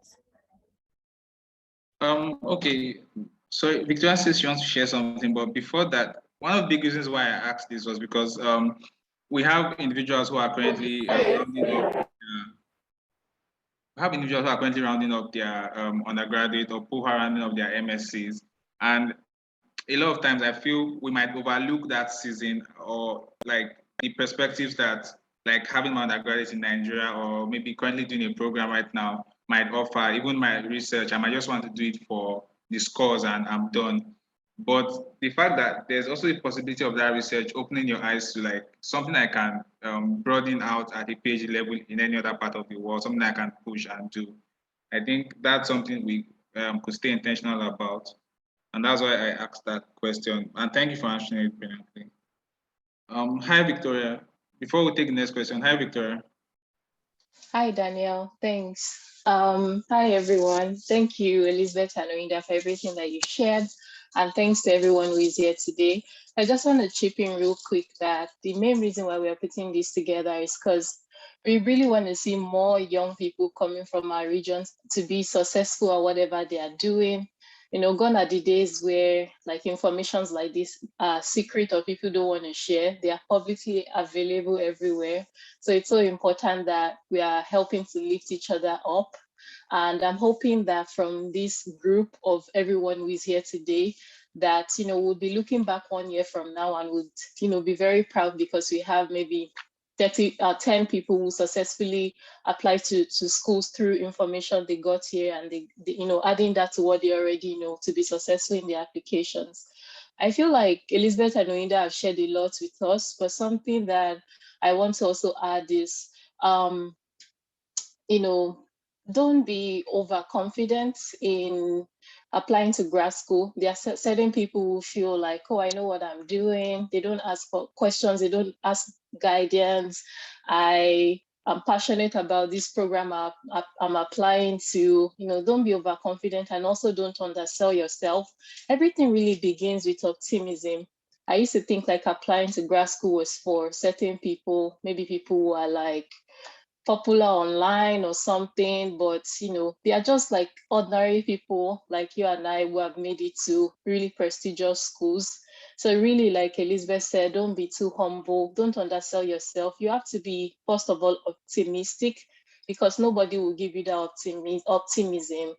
Speaker 2: Okay, so Victoria says she wants to share something, but before that, one of the big reasons why I asked this was because we have individuals who are currently rounding up. Rounding up their undergraduate or who are rounding up their MSCs, and a lot of times I feel we might overlook that season, or like the perspectives that like having my undergraduate in Nigeria or maybe currently doing a program right now might offer. Even my research, I might just want to do it for the scores and I'm done. But the fact that there's also the possibility of that research opening your eyes to like something I can broaden out at a PhD level in any other part of the world, something I can push and do. I think that's something we could stay intentional about. And that's why I asked that question. And thank you for answering it brilliantly. Hi, Victoria. Before we take the next question, hi, Victoria.
Speaker 5: Hi, Daniel. Thanks. Hi, everyone. Thank you, Elizabeth and Orinda, for everything that you shared. And thanks to everyone who is here today. I just want to chip in real quick that the main reason why we're putting this together is because we really want to see more young people coming from our regions to be successful at whatever they are doing. You know, gone are the days where like informations like this are secret or people don't want to share. They are publicly available everywhere. So it's so important that we are helping to lift each other up. And I'm hoping that from this group of everyone who is here today, that, you know, we'll be looking back 1 year from now and would, you know, be very proud because we have maybe 10 people who successfully applied to schools through information they got here, and they, you know, adding that to what they already know to be successful in their applications. I feel like Elizabeth and Oinda have shared a lot with us, but something that I want to also add is, you know, don't be overconfident in applying to grad school. There are certain people who feel like, oh, I know what I'm doing. They don't ask for questions. They don't ask guidance. I'm passionate about this program I'm applying to. You know, don't be overconfident, and also don't undersell yourself. Everything really begins with optimism. I used to think like applying to grad school was for certain people, maybe people who are like popular online or something, but you know, they are just like ordinary people like you and I who have made it to really prestigious schools. So really, like Elizabeth said, don't be too humble, don't undersell yourself. You have to be, first of all, optimistic, because nobody will give you that optimism.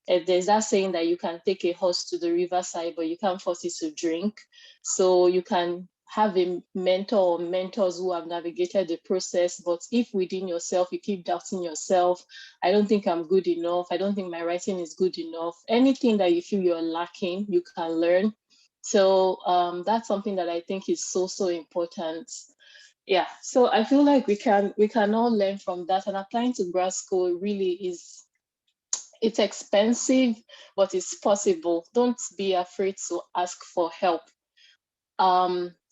Speaker 5: If there's that saying that you can take a horse to the riverside, but you can't force it to drink. So you can have a mentor or mentors who have navigated the process. But if within yourself, you keep doubting yourself, I don't think I'm good enough, I don't think my writing is good enough, anything that you feel you're lacking, you can learn. So that's something that I think is so important. Yeah, so I feel like we can all learn from that, and applying to grad school really is, it's expensive, but it's possible. Don't be afraid to ask for help.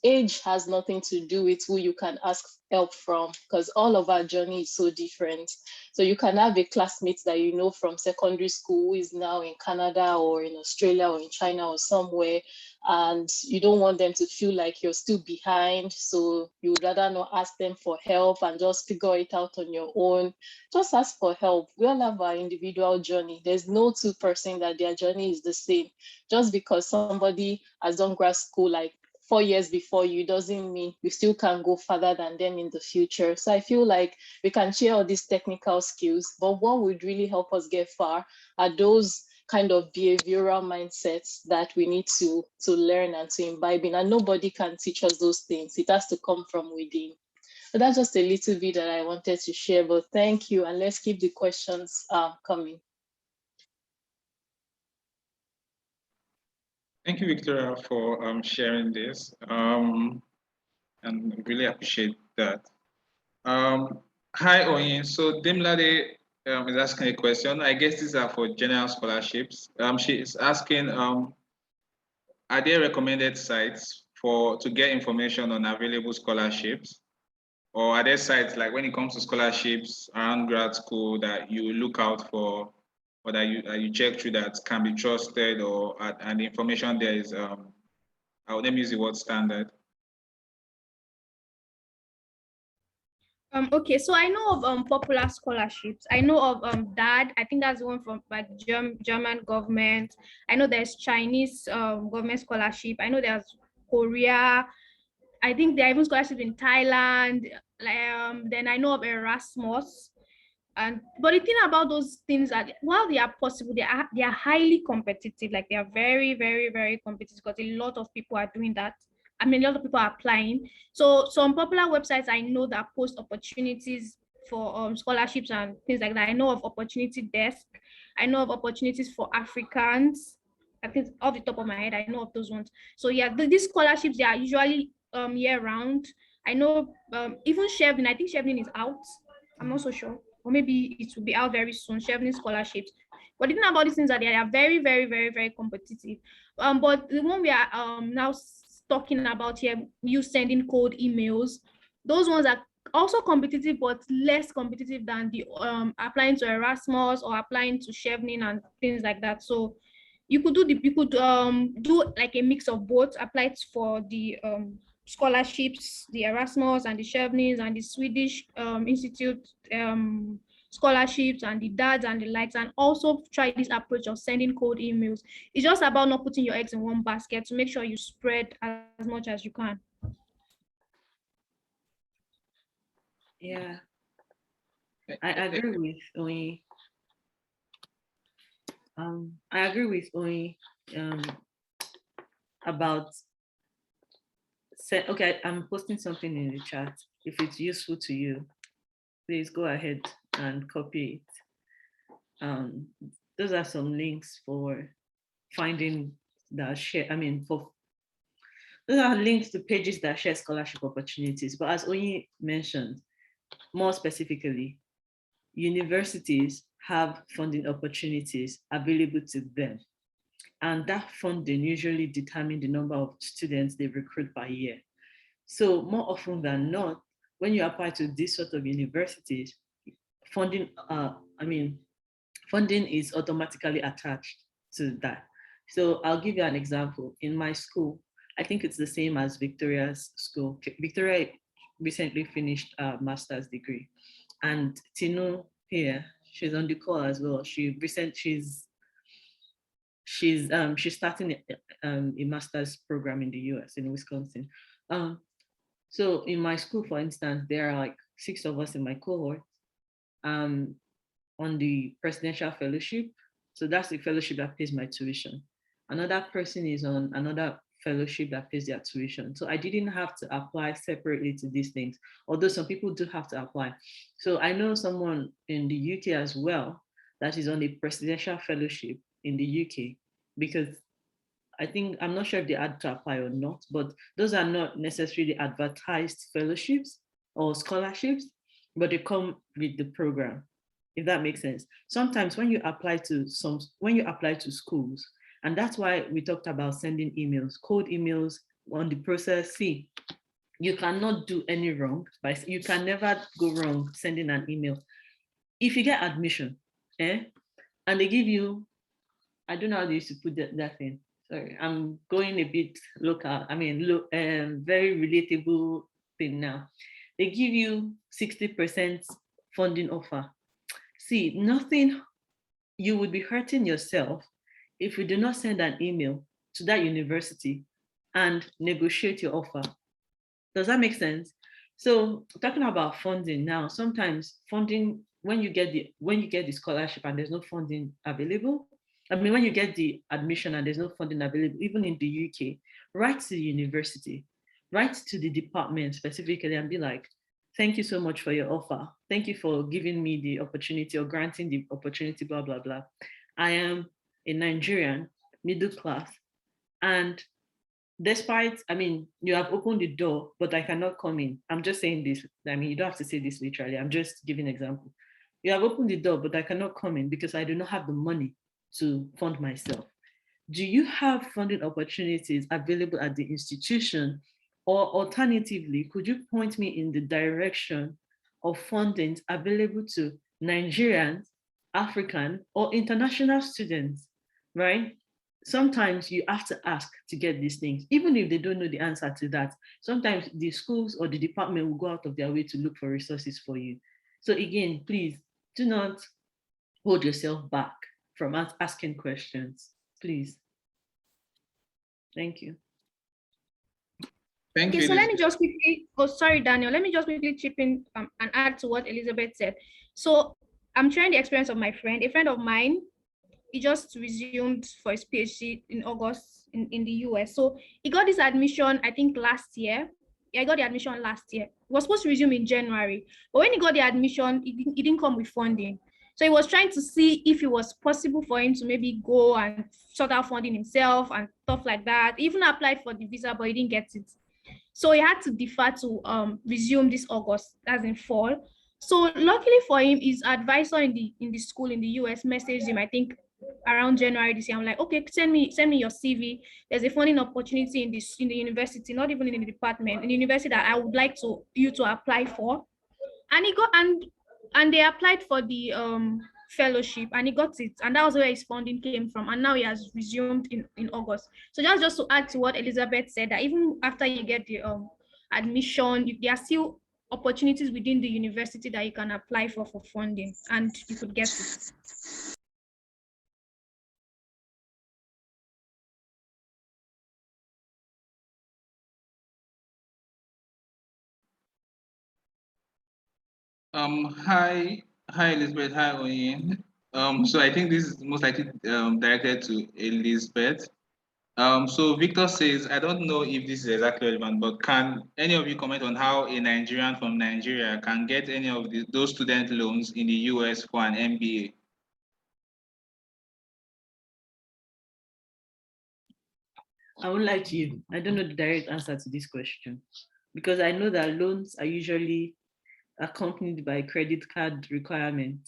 Speaker 5: Age has nothing to do with who you can ask help from, because all of our journey is so different. So you can have a classmate that you know from secondary school who is now in Canada or in Australia or in China or somewhere, and you don't want them to feel like you're still behind. So you would rather not ask them for help and just figure it out on your own. Just ask for help. We all have our individual journey. There's no two-person that their journey is the same. Just because somebody has done grad school like 4 years before you doesn't mean we still can go further than them in the future. So I feel like we can share all these technical skills, but what would really help us get far are those kind of behavioral mindsets that we need to learn and to imbibe in. And nobody can teach us those things. It has to come from within. So that's just a little bit that I wanted to share, but thank you. And let's keep the questions coming.
Speaker 2: Thank you, Victoria, for sharing this. And really appreciate that. Hi, Oyin. So Demlade is asking a question. I guess these are for general scholarships. She is asking, are there recommended sites to get information on available scholarships? Or are there sites like when it comes to scholarships around grad school that you look out for, or that you check through that can be trusted, or and the information there is let me use the word standard.
Speaker 1: Okay, so I know of popular scholarships. I know of DAD. I think that's the one from like German government. I know there's Chinese government scholarship. I know there's Korea. I think there are even scholarships in Thailand. Then I know of Erasmus. But the thing about those things are, while they are possible, they are highly competitive. Like they are very, very, very competitive because a lot of people are doing that. I mean, a lot of people are applying. So some popular websites I know that post opportunities for scholarships and things like that. I know of Opportunity Desk. I know of opportunities for Africans. I think off the top of my head, I know of those ones. So yeah, these scholarships, they are usually year round. I know even Chevron. I think Chevron is out. I'm not so sure, or maybe it will be out very soon. Chevron scholarships. But the thing about these things are they are very, very, very, very competitive. But the one we are now talking about here, you sending cold emails, those ones are also competitive, but less competitive than the applying to Erasmus or applying to Chevron and things like that. So you could do like a mix of both. Apply for the scholarships, the Erasmus and the Chevenix and the Swedish Institute scholarships and the DADs and the likes, and also try this approach of sending cold emails. It's just about not putting your eggs in one basket to make sure you spread as much as you can.
Speaker 3: Yeah, I agree with Oyi. I agree with Oyi about. Okay, I'm posting something in the chat. If it's useful to you, please go ahead and copy it. Those are some links for finding that share. I mean, those are links to pages that share scholarship opportunities. But as Oyi mentioned, more specifically, universities have funding opportunities available to them. And that funding usually determines the number of students they recruit per year. So more often than not, when you apply to this sort of universities, funding is automatically attached to that. So I'll give you an example. In my school, I think it's the same as Victoria's school. Victoria recently finished a master's degree, and Tinu here, she's on the call as well. She's starting a master's program in the US, in Wisconsin. So in my school, for instance, there are like 6 of us in my cohort on the presidential fellowship. So that's the fellowship that pays my tuition. Another person is on another fellowship that pays their tuition. So I didn't have to apply separately to these things, although some people do have to apply. So I know someone in the UK as well that is on a presidential fellowship in the UK, because I'm not sure if they had to apply or not, but those are not necessarily advertised fellowships or scholarships, but they come with the program, if that makes sense. Sometimes when you apply to schools, and that's why we talked about sending emails, cold emails on the process. See, you cannot do any wrong, but you can never go wrong sending an email. If you get admission, and they give you, I don't know how they used to put that thing. Sorry, I'm going a bit local. I mean, very relatable thing now. They give you 60% funding offer. See, you would be hurting yourself if you do not send an email to that university and negotiate your offer. Does that make sense? So talking about funding now, sometimes funding, when you get the scholarship and there's no funding available, when you get the admission and there's no funding available, even in the UK, write to the university, write to the department specifically and be like, thank you so much for your offer. Thank you for giving me the opportunity or granting the opportunity, blah, blah, blah. I am a Nigerian, middle class, and despite, you have opened the door, but I cannot come in. I'm just saying this. You don't have to say this literally. I'm just giving an example. You have opened the door, but I cannot come in because I do not have the money to fund myself. Do you have funding opportunities available at the institution? Or alternatively, could you point me in the direction of funding available to Nigerians, African, or international students, right? Sometimes you have to ask to get these things, even if they don't know the answer to that. Sometimes the schools or the department will go out of their way to look for resources for you. So again, please do not hold yourself back from asking questions, please. Thank you.
Speaker 2: Thank you.
Speaker 1: So let me just quickly, sorry, Daniel, let me just quickly chip in and add to what Elizabeth said. So I'm sharing the experience of my friend. A friend of mine, he just resumed for his PhD in August in the US. So he got this admission, I think last year. Yeah, I got the admission last year. He was supposed to resume in January. But when he got the admission, it didn't come with funding. So he was trying to see if it was possible for him to maybe go and sort out funding himself and stuff like that. He even applied for the visa, but he didn't get it. So he had to defer to resume this August, as in fall. So luckily for him, his advisor in the school in the US messaged him, I think around January this year. I'm like, okay, send me your CV. There's a funding opportunity in the university, not even in the department, in the university that I would like you to apply for. And he got and they applied for the fellowship and he got it, and that was where his funding came from, and now he has resumed in August. So just to add to what Elizabeth said, that even after you get the admission, there are still opportunities within the university that you can apply for funding, and you could get it.
Speaker 2: Hi Elizabeth, hi Oyin. So I think this is most likely directed to Elizabeth. So Victor says, I don't know if this is exactly relevant, but can any of you comment on how a Nigerian from Nigeria can get any of those student loans in the US for an MBA?
Speaker 3: I won't lie to you. I don't know the direct answer to this question because I know that loans are usually accompanied by credit card requirement.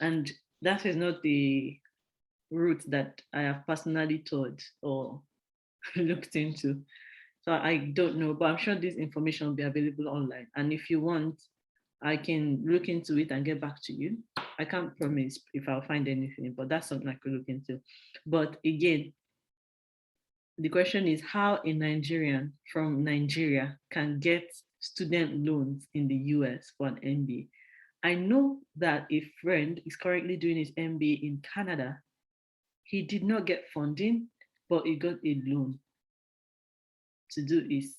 Speaker 3: And that is not the route that I have personally taught or looked into. So I don't know, but I'm sure this information will be available online. And if you want, I can look into it and get back to you. I can't promise if I'll find anything, but that's something I could look into. But again, the question is how a Nigerian from Nigeria can get student loans in the US for an MBA. I know that a friend is currently doing his MBA in Canada. He did not get funding, but he got a loan to do his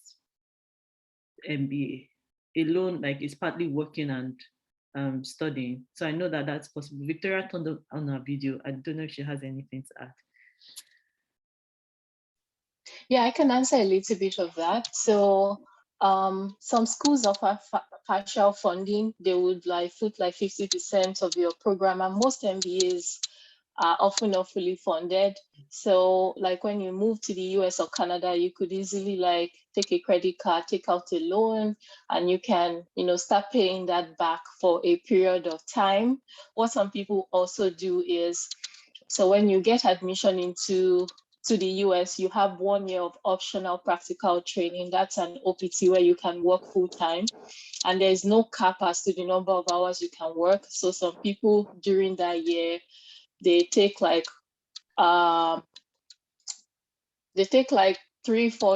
Speaker 3: MBA. A loan like is partly working and studying. So I know that that's possible. Victoria turned on her video. I don't know if she has anything to add.
Speaker 5: Yeah, I can answer a little bit of that. So some schools offer partial funding. They would like put like 50% of your program, and most MBAs are often not fully funded. So like when you move to the US or Canada, you could easily like take a credit card, take out a loan, and you can, start paying that back for a period of time. What some people also do is, so when you get admission into the US, you have 1 year of optional practical training. That's an OPT where you can work full time. And there's no cap as to the number of hours you can work. So some people during that year, they take like 3-4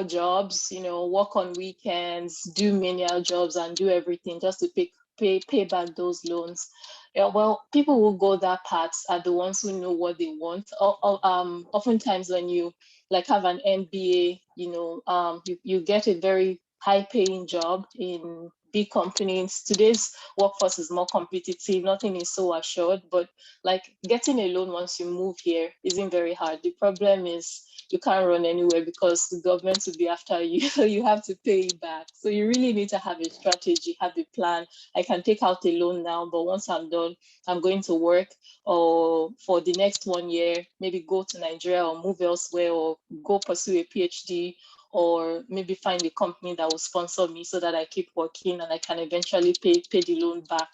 Speaker 5: jobs, work on weekends, do menial jobs and do everything just to pay back those loans. Yeah, well, people who go that path are the ones who know what they want. Oftentimes when you like have an MBA, you get a very high paying job in big companies. Today's workforce is more competitive. Nothing is so assured, but like getting a loan once you move here isn't very hard. The problem is you can't run anywhere because the government will be after you. So you have to pay it back. So you really need to have a strategy, have a plan. I can take out a loan now, but once I'm done, I'm going to work, or for the next 1 year, maybe go to Nigeria or move elsewhere, or go pursue a PhD, or maybe find a company that will sponsor me so that I keep working and I can eventually pay the loan back.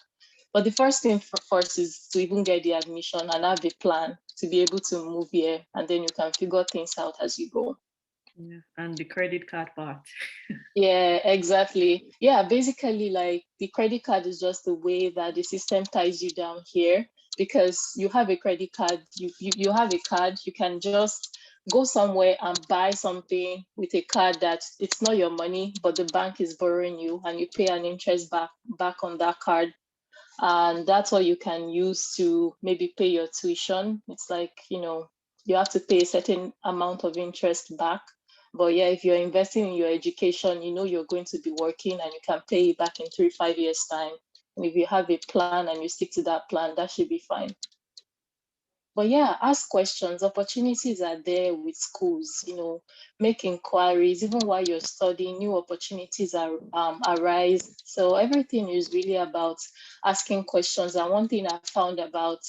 Speaker 5: But the first thing first is to even get the admission and have a plan to be able to move here, and then you can figure things out as you go.
Speaker 3: Yeah, and the credit card part.
Speaker 5: Yeah, exactly. Yeah, basically like the credit card is just the way that the system ties you down here, because you have a credit card, you have a card, you can just go somewhere and buy something with a card that it's not your money, but the bank is borrowing you, and you pay an interest back on that card. And that's what you can use to maybe pay your tuition. It's like, you have to pay a certain amount of interest back. But yeah, if you're investing in your education, you're going to be working and you can pay it back in 3-5 years time. And if you have a plan and you stick to that plan, that should be fine. But yeah, ask questions. Opportunities are there with schools, make inquiries. Even while you're studying, new opportunities arise. So everything is really about asking questions. And one thing I found about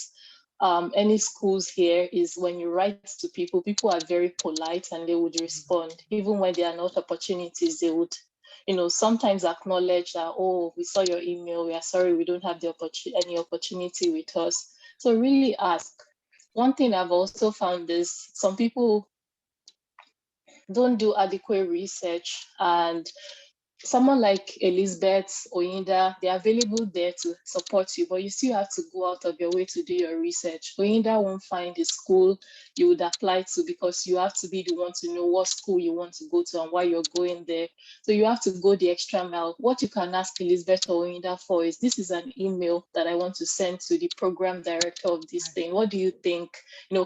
Speaker 5: any schools here is when you write to people, people are very polite and they would respond. Even when there are not opportunities, they would sometimes acknowledge that, oh, we saw your email, we are sorry we don't have any opportunity with us. So really ask. One thing I've also found is some people don't do adequate research, and someone like Elizabeth, Oyinda, they're available there to support you, but you still have to go out of your way to do your research. Oyinda won't find the school you would apply to because you have to be the one to know what school you want to go to and why you're going there. So you have to go the extra mile. What you can ask Elizabeth or Oyinda for is, this is an email that I want to send to the program director of this thing. What do you think?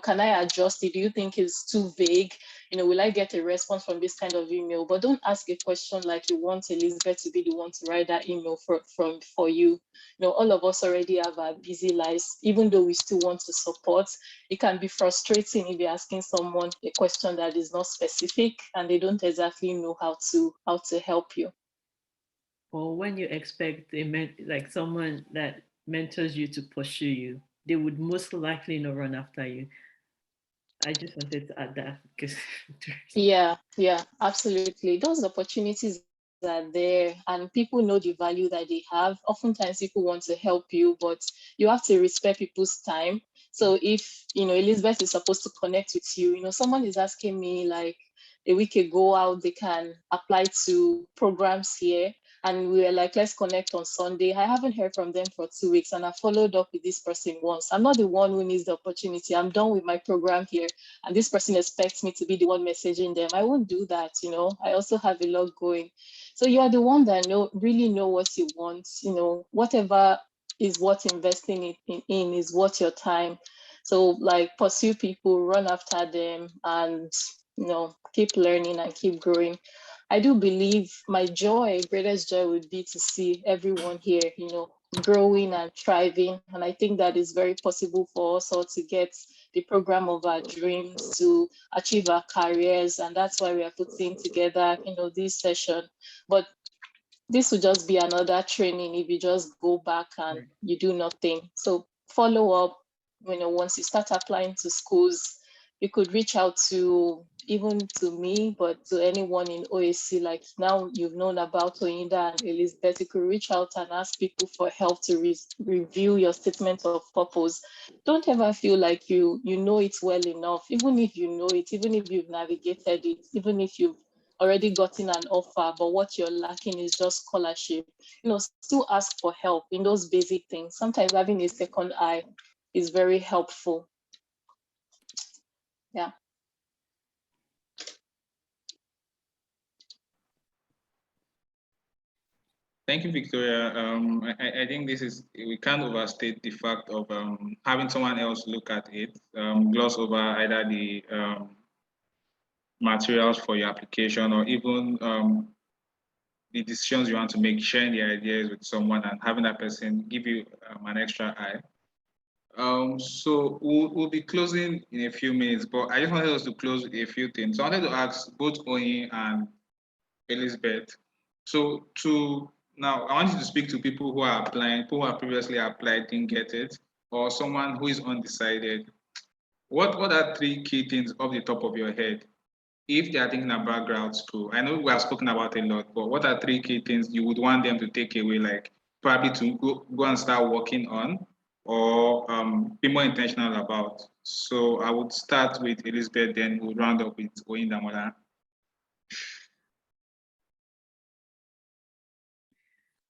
Speaker 5: Can I adjust it? Do you think it's too vague? Will I get a response from this kind of email? But don't ask a question like you want Elizabeth to be the one to write that email for you. All of us already have our busy lives. Even though we still want to support, it can be frustrating if you're asking someone a question that is not specific and they don't exactly know how to help you.
Speaker 3: Or when you expect like someone that mentors you to pursue you, they would most likely not run after you. I just wanted to add that because
Speaker 5: Yeah, absolutely. Those opportunities are there and people know the value that they have. Oftentimes people want to help you, but you have to respect people's time. So if, Elizabeth is supposed to connect with you, someone is asking me like a week ago how they can apply to programs here. And we were like, let's connect on Sunday. I haven't heard from them for 2 weeks and I followed up with this person once. I'm not the one who needs the opportunity. I'm done with my program here. And this person expects me to be the one messaging them. I won't do that, I also have a lot going. So you are the one that really know what you want, whatever is what investing in is worth your time. So like pursue people, run after them, and keep learning and keep growing. I do believe my greatest joy would be to see everyone here, growing and thriving. And I think that is very possible for us all to get the program of our dreams, to achieve our careers. And that's why we are putting together, this session. But this will just be another training if you just go back and you do nothing. So follow up, once you start applying to schools, you could reach out to me, but to anyone in OAC. Like now you've known about Oyinda and Elizabeth, you could reach out and ask people for help to review your statement of purpose. Don't ever feel like you know it well enough. Even if you know it, even if you've navigated it, even if you've already gotten an offer, but what you're lacking is just scholarship, still ask for help in those basic things. Sometimes having a second eye is very helpful. Yeah.
Speaker 2: Thank you, Victoria. I think we can't overstate the fact of having someone else look at it, gloss over either the materials for your application or even the decisions you want to make, sharing the ideas with someone and having that person give you an extra eye. So we'll be closing in a few minutes, but I just wanted us to close with a few things. So I wanted to ask both Oyin and Elizabeth. So now I want you to speak to people who are applying, people who have previously applied, didn't get it, or someone who is undecided. What are three key things off the top of your head if they are thinking about grad school? I know we have spoken about a lot, but what are three key things you would want them to take away, like probably to go and start working on or be more intentional about? So I would start with Elizabeth, then we'll round up with Oyindamola.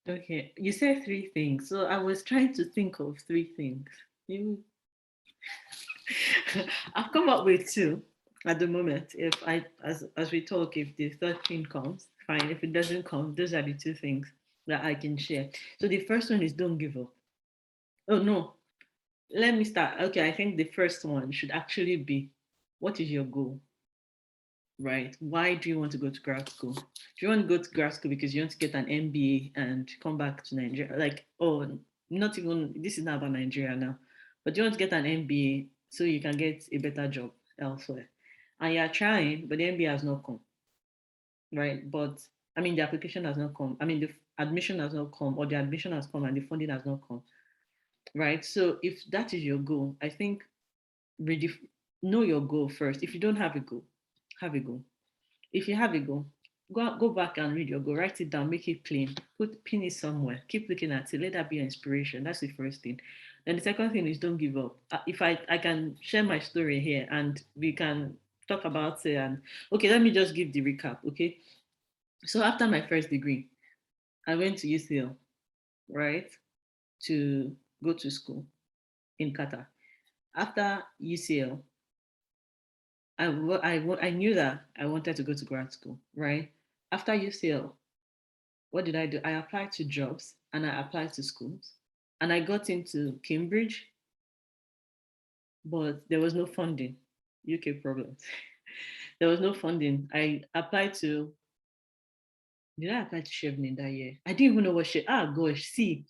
Speaker 3: Okay, you said three things. So I was trying to think of three things. I've come up with two at the moment. If as we talk, if the third thing comes, fine. If it doesn't come, those are the two things that I can share. So the first one is don't give up. Oh no, let me start. Okay, I think the first one should actually be, what is your goal? right? Why do you want to go to grad school? Do you want to go to grad school because you want to get an MBA and come back to Nigeria? Like, oh, not even, this is not about Nigeria now, but you want to get an MBA so you can get a better job elsewhere. And you're trying, but the MBA has not come, right? But I mean, the application has not come. I mean, the admission has not come, or the admission has come and the funding has not come, right? So if that is your goal, I think know your goal first. If you don't have a goal, have a goal. If you have a goal, go back and read your goal, write it down, make it plain, pin it somewhere, keep looking at it, let that be an inspiration. That's the first thing. Then the second thing is don't give up. If I can share my story here and we can talk about it, and okay, let me just give the recap. Okay, so after my first degree, I went to UCL, right, to go to school in Qatar. After UCL, I knew that I wanted to go to grad school, right? After UCL, what did I do? I applied to jobs and I applied to schools. And I got into Cambridge, but there was no funding. UK problems. There was no funding. I applied to, did I apply to Chevening that year? I didn't even know what gosh, see,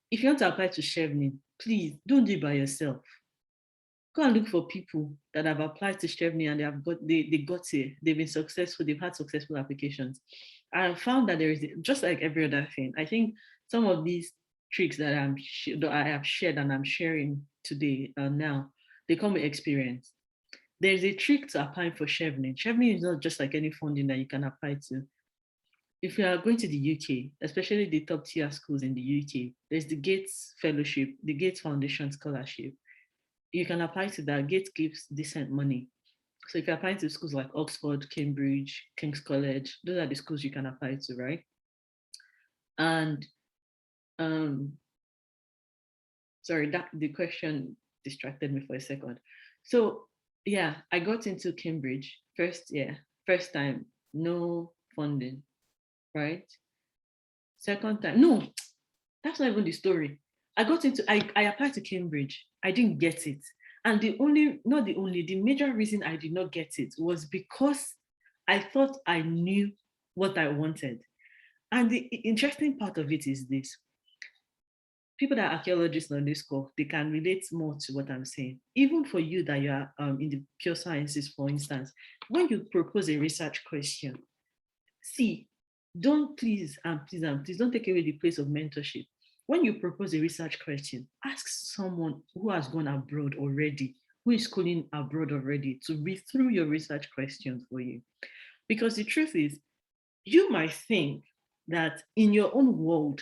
Speaker 3: if you want to apply to Chevening, please don't do it by yourself. Go and look for people that have applied to Chevening and they got here. They've been successful. They've had successful applications. I found that there is, just like every other thing, I think some of these tricks that I have shared and I'm sharing today now, they come with experience. There's a trick to applying for Chevening. Chevening is not just like any funding that you can apply to. If you are going to the UK, especially the top tier schools in the UK, there's the Gates Fellowship, the Gates Foundation Scholarship. You can apply to that. Gates gives decent money. So if you're applying to schools like Oxford, Cambridge, King's College, those are the schools you can apply to, right? And sorry, that the question distracted me for a second. So yeah, I got into Cambridge first time, no funding, right? Second time, no, that's not even the story. I applied to Cambridge. I didn't get it. And the major reason I did not get it was because I thought I knew what I wanted. And the interesting part of it is this. People that are archaeologists on this call, they can relate more to what I'm saying. Even for you that you are in the pure sciences, for instance, when you propose a research question, see, please don't take away the place of mentorship. When you propose a research question, ask someone who has gone abroad already, who is schooling abroad already, to read through your research questions for you. Because the truth is, you might think that in your own world,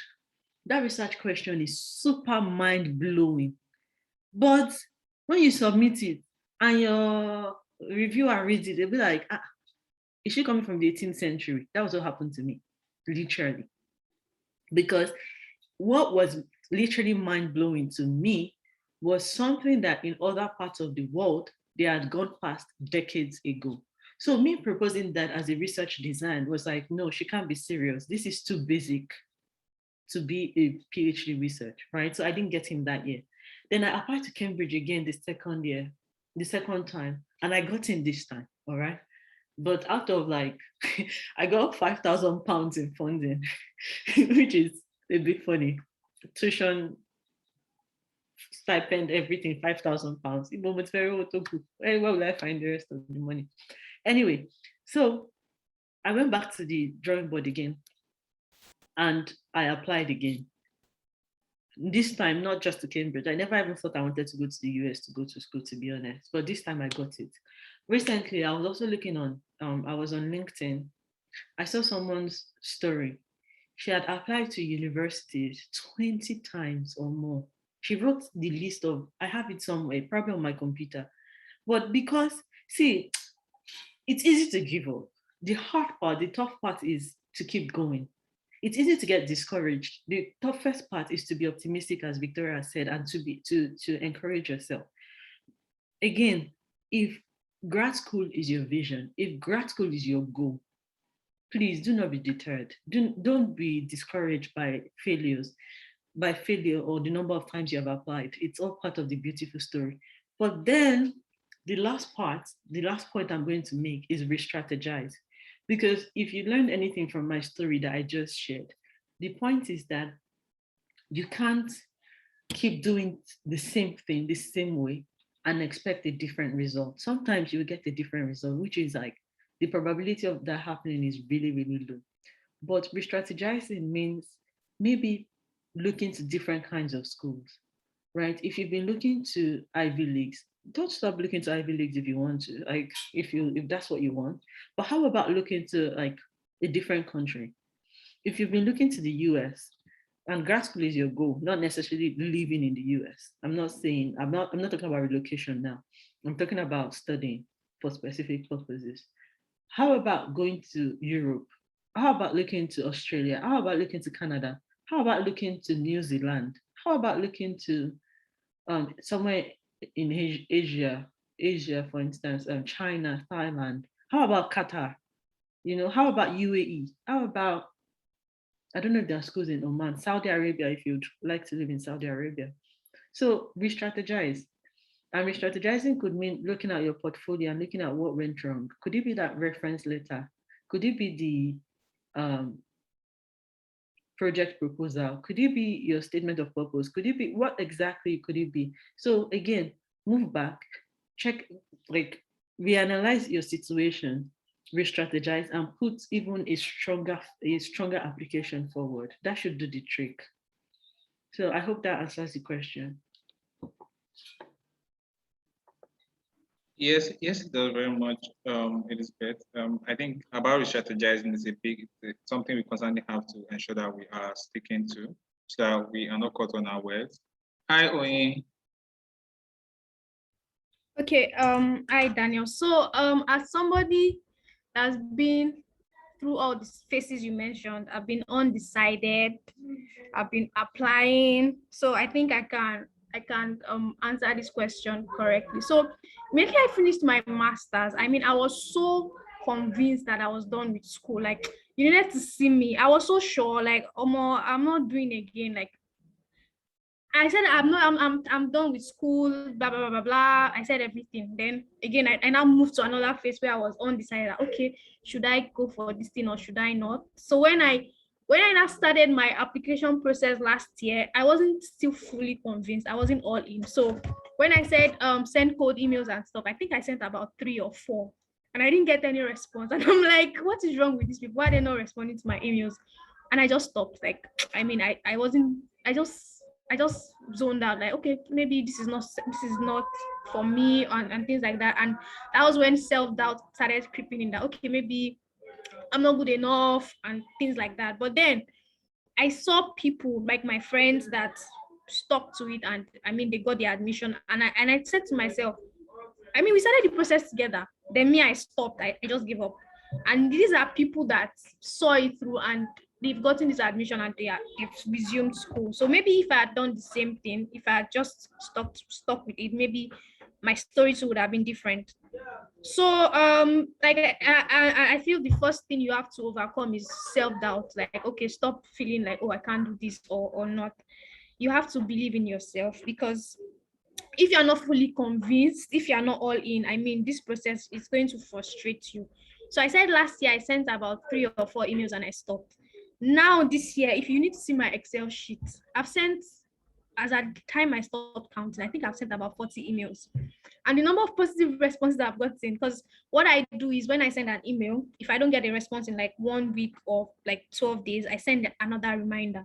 Speaker 3: that research question is super mind-blowing. But when you submit it and your reviewer reads it, they'll be like, is she coming from the 18th century? That was what happened to me, literally. Because what was literally mind-blowing to me was something that in other parts of the world, they had gone past decades ago. So me proposing that as a research design was like, no, she can't be serious. This is too basic to be a PhD research, right? So I didn't get in that year. Then I applied to Cambridge again the second time, and I got in this time, all right? But out of like, I got £5,000 in funding, which is a bit funny. Tuition, stipend, everything, £5,000. It's very where will I find the rest of the money? Anyway, so I went back to the drawing board again and I applied again. This time, not just to Cambridge. I never even thought I wanted to go to the US to go to school, to be honest. But this time I got it. Recently, I was also looking on, I was on LinkedIn. I saw someone's story. She had applied to universities 20 times or more. She wrote the list of, I have it somewhere, probably on my computer. But because, see, it's easy to give up. The hard part, the tough part is to keep going. It's easy to get discouraged. The toughest part is to be optimistic, as Victoria said, and to encourage yourself. Again, if grad school is your vision, if grad school is your goal, please do not be deterred. Don't be discouraged by failure or the number of times you have applied. It's all part of the beautiful story. But then the last point I'm going to make is re-strategize. Because if you learn anything from my story that I just shared, the point is that you can't keep doing the same thing the same way and expect a different result. Sometimes you will get a different result, which is like the probability of that happening is really, really low. But re-strategizing means maybe looking to different kinds of schools, right? If you've been looking to Ivy Leagues, don't stop looking to Ivy Leagues if you want to, like if that's what you want. But how about looking to like a different country? If you've been looking to the US and grad school is your goal, not necessarily living in the US. I'm not talking about relocation now. I'm talking about studying for specific purposes. How about going to Europe? How about looking to Australia? How about looking to Canada? How about looking to New Zealand? How about looking to somewhere in Asia, for instance, China, Thailand? How about Qatar? How about UAE? How about, I don't know if there are schools in Oman, Saudi Arabia, if you'd like to live in Saudi Arabia. So re-strategize. And re-strategizing could mean looking at your portfolio and looking at what went wrong. Could it be that reference letter? Could it be the project proposal? Could it be your statement of purpose? Could it be, what exactly could it be? So again, move back, check, like reanalyze your situation, re-strategize, and put even a stronger application forward. That should do the trick. So I hope that answers the question.
Speaker 2: Yes, it does very much, Elizabeth. I think about re-strategizing is something we constantly have to ensure that we are sticking to, so that we are not caught on our words. Hi, Oyin.
Speaker 1: Okay, hi Daniel. So as somebody that's been through all the phases you mentioned, I've been undecided, I've been applying. So I think I can answer this question correctly. So immediately I finished my master's, I mean, I was so convinced that I was done with school. Like, you needed to see me. I was so sure, like, I'm not doing again. Like, I said I'm done with school, blah blah blah blah blah. I said everything. Then again, I now moved to another phase where I was undecided. Okay, should I go for this thing or should I not? So when I now started my application process last year, I wasn't still fully convinced. I wasn't all in. So when I said send cold emails and stuff, I think I sent about 3 or 4, and I didn't get any response. And I'm like, what is wrong with these people? Why are they not responding to my emails? And I just stopped. Like, I mean, I wasn't. I just zoned out, like, okay, maybe this is not for me, and things like that. And that was when self-doubt started creeping in, that okay, maybe I'm not good enough and things like that. But then I saw people like my friends that stuck to it, and I mean, they got the admission, and I said to myself, I mean, we started the process together. Then me, I stopped. I just gave up. And these are people that saw it through, and they've gotten this admission, and they've resumed school. So maybe if I had done the same thing, if I had just stuck with it, maybe my story too would have been different. So like I feel the first thing you have to overcome is self-doubt. Like, okay, stop feeling like, oh, I can't do this or not. You have to believe in yourself, because if you're not fully convinced, if you're not all in, I mean, this process is going to frustrate you. So I said last year I sent about 3 or 4 emails and I stopped. Now this year, if you need to see my Excel sheet, I've sent, as at the time I stopped counting, I think I've sent about 40 emails. And the number of positive responses that I've gotten, because what I do is when I send an email, if I don't get a response in like 1 week or like 12 days, I send another reminder.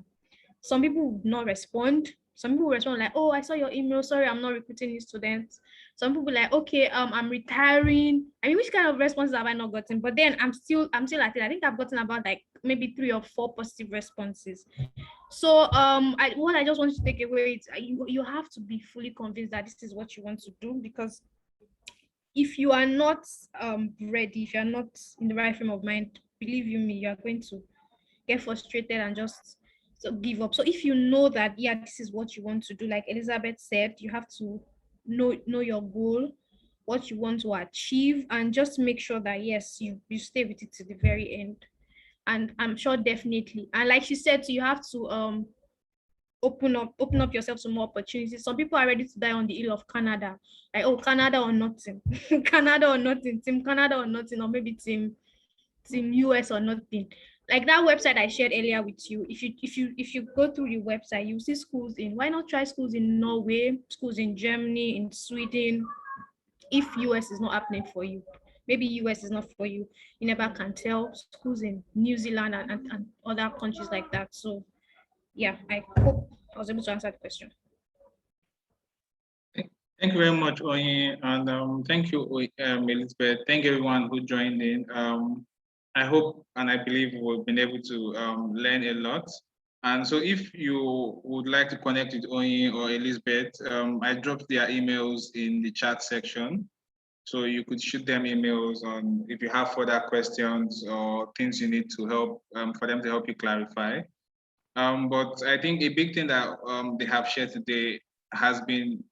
Speaker 1: Some people would not respond. Some people respond like, oh, I saw your email, sorry, I'm not recruiting new students. Some people like, okay, I'm retiring. I mean, which kind of responses have I not gotten? But then I'm still at it. I think I've gotten about like maybe 3 or 4 positive responses. So what I just want to take away is you have to be fully convinced that this is what you want to do, because if you are not ready, if you're not in the right frame of mind, believe you me, you are going to get frustrated and just give up. So if you know that, yeah, this is what you want to do, like Elizabeth said, you have to know your goal, what you want to achieve, and just make sure that yes, you stay with it to the very end. And I'm sure definitely, and like she said, so you have to open up yourself to more opportunities. Some people are ready to die on the hill of Canada, like, oh, Canada or nothing. Canada or nothing, team Canada or nothing, or maybe team US or nothing. Like that website I shared earlier with you, if you go through the website, you see schools in, why not try schools in Norway, schools in Germany, in Sweden? If US is not happening for you, maybe US is not for you, you never can tell. Schools in New Zealand and other countries like that. So yeah, I hope I was able to answer the question.
Speaker 2: Thank you very much, Oyin, and thank you, Elizabeth. Thank everyone who joined in. I hope and I believe we've been able to learn a lot. And so if you would like to connect with Oyin or Elizabeth, I dropped their emails in the chat section. So you could shoot them emails on if you have further questions or things you need to help for them to help you clarify. But I think a big thing that they have shared today has been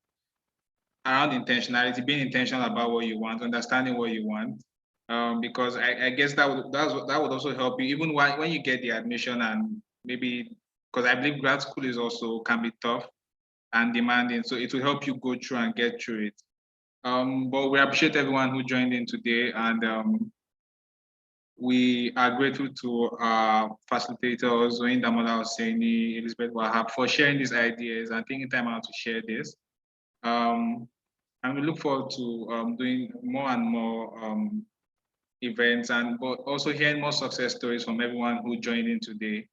Speaker 2: around intentionality, being intentional about what you want, understanding what you want. Because I guess that would also help you even when you get the admission, and maybe because I believe grad school is also can be tough and demanding. So it will help you go through and get through it. But we appreciate everyone who joined in today, and we are grateful to our facilitators, Oyin Damola Hosseini, Elizabeth Wahab, for sharing these ideas and taking time out to share this. And we look forward to doing more and more events, but also hearing more success stories from everyone who joined in today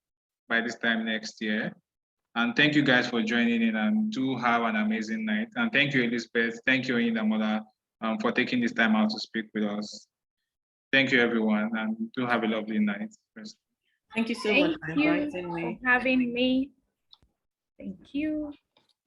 Speaker 2: by this time next year. And thank you guys for joining in, and do have an amazing night. And thank you, Elizabeth. Thank you, Oyin Damola, for taking this time out to speak with us. Thank you, everyone, and do have a lovely night.
Speaker 3: Thank you so much for inviting me.
Speaker 1: For having me. Thank you.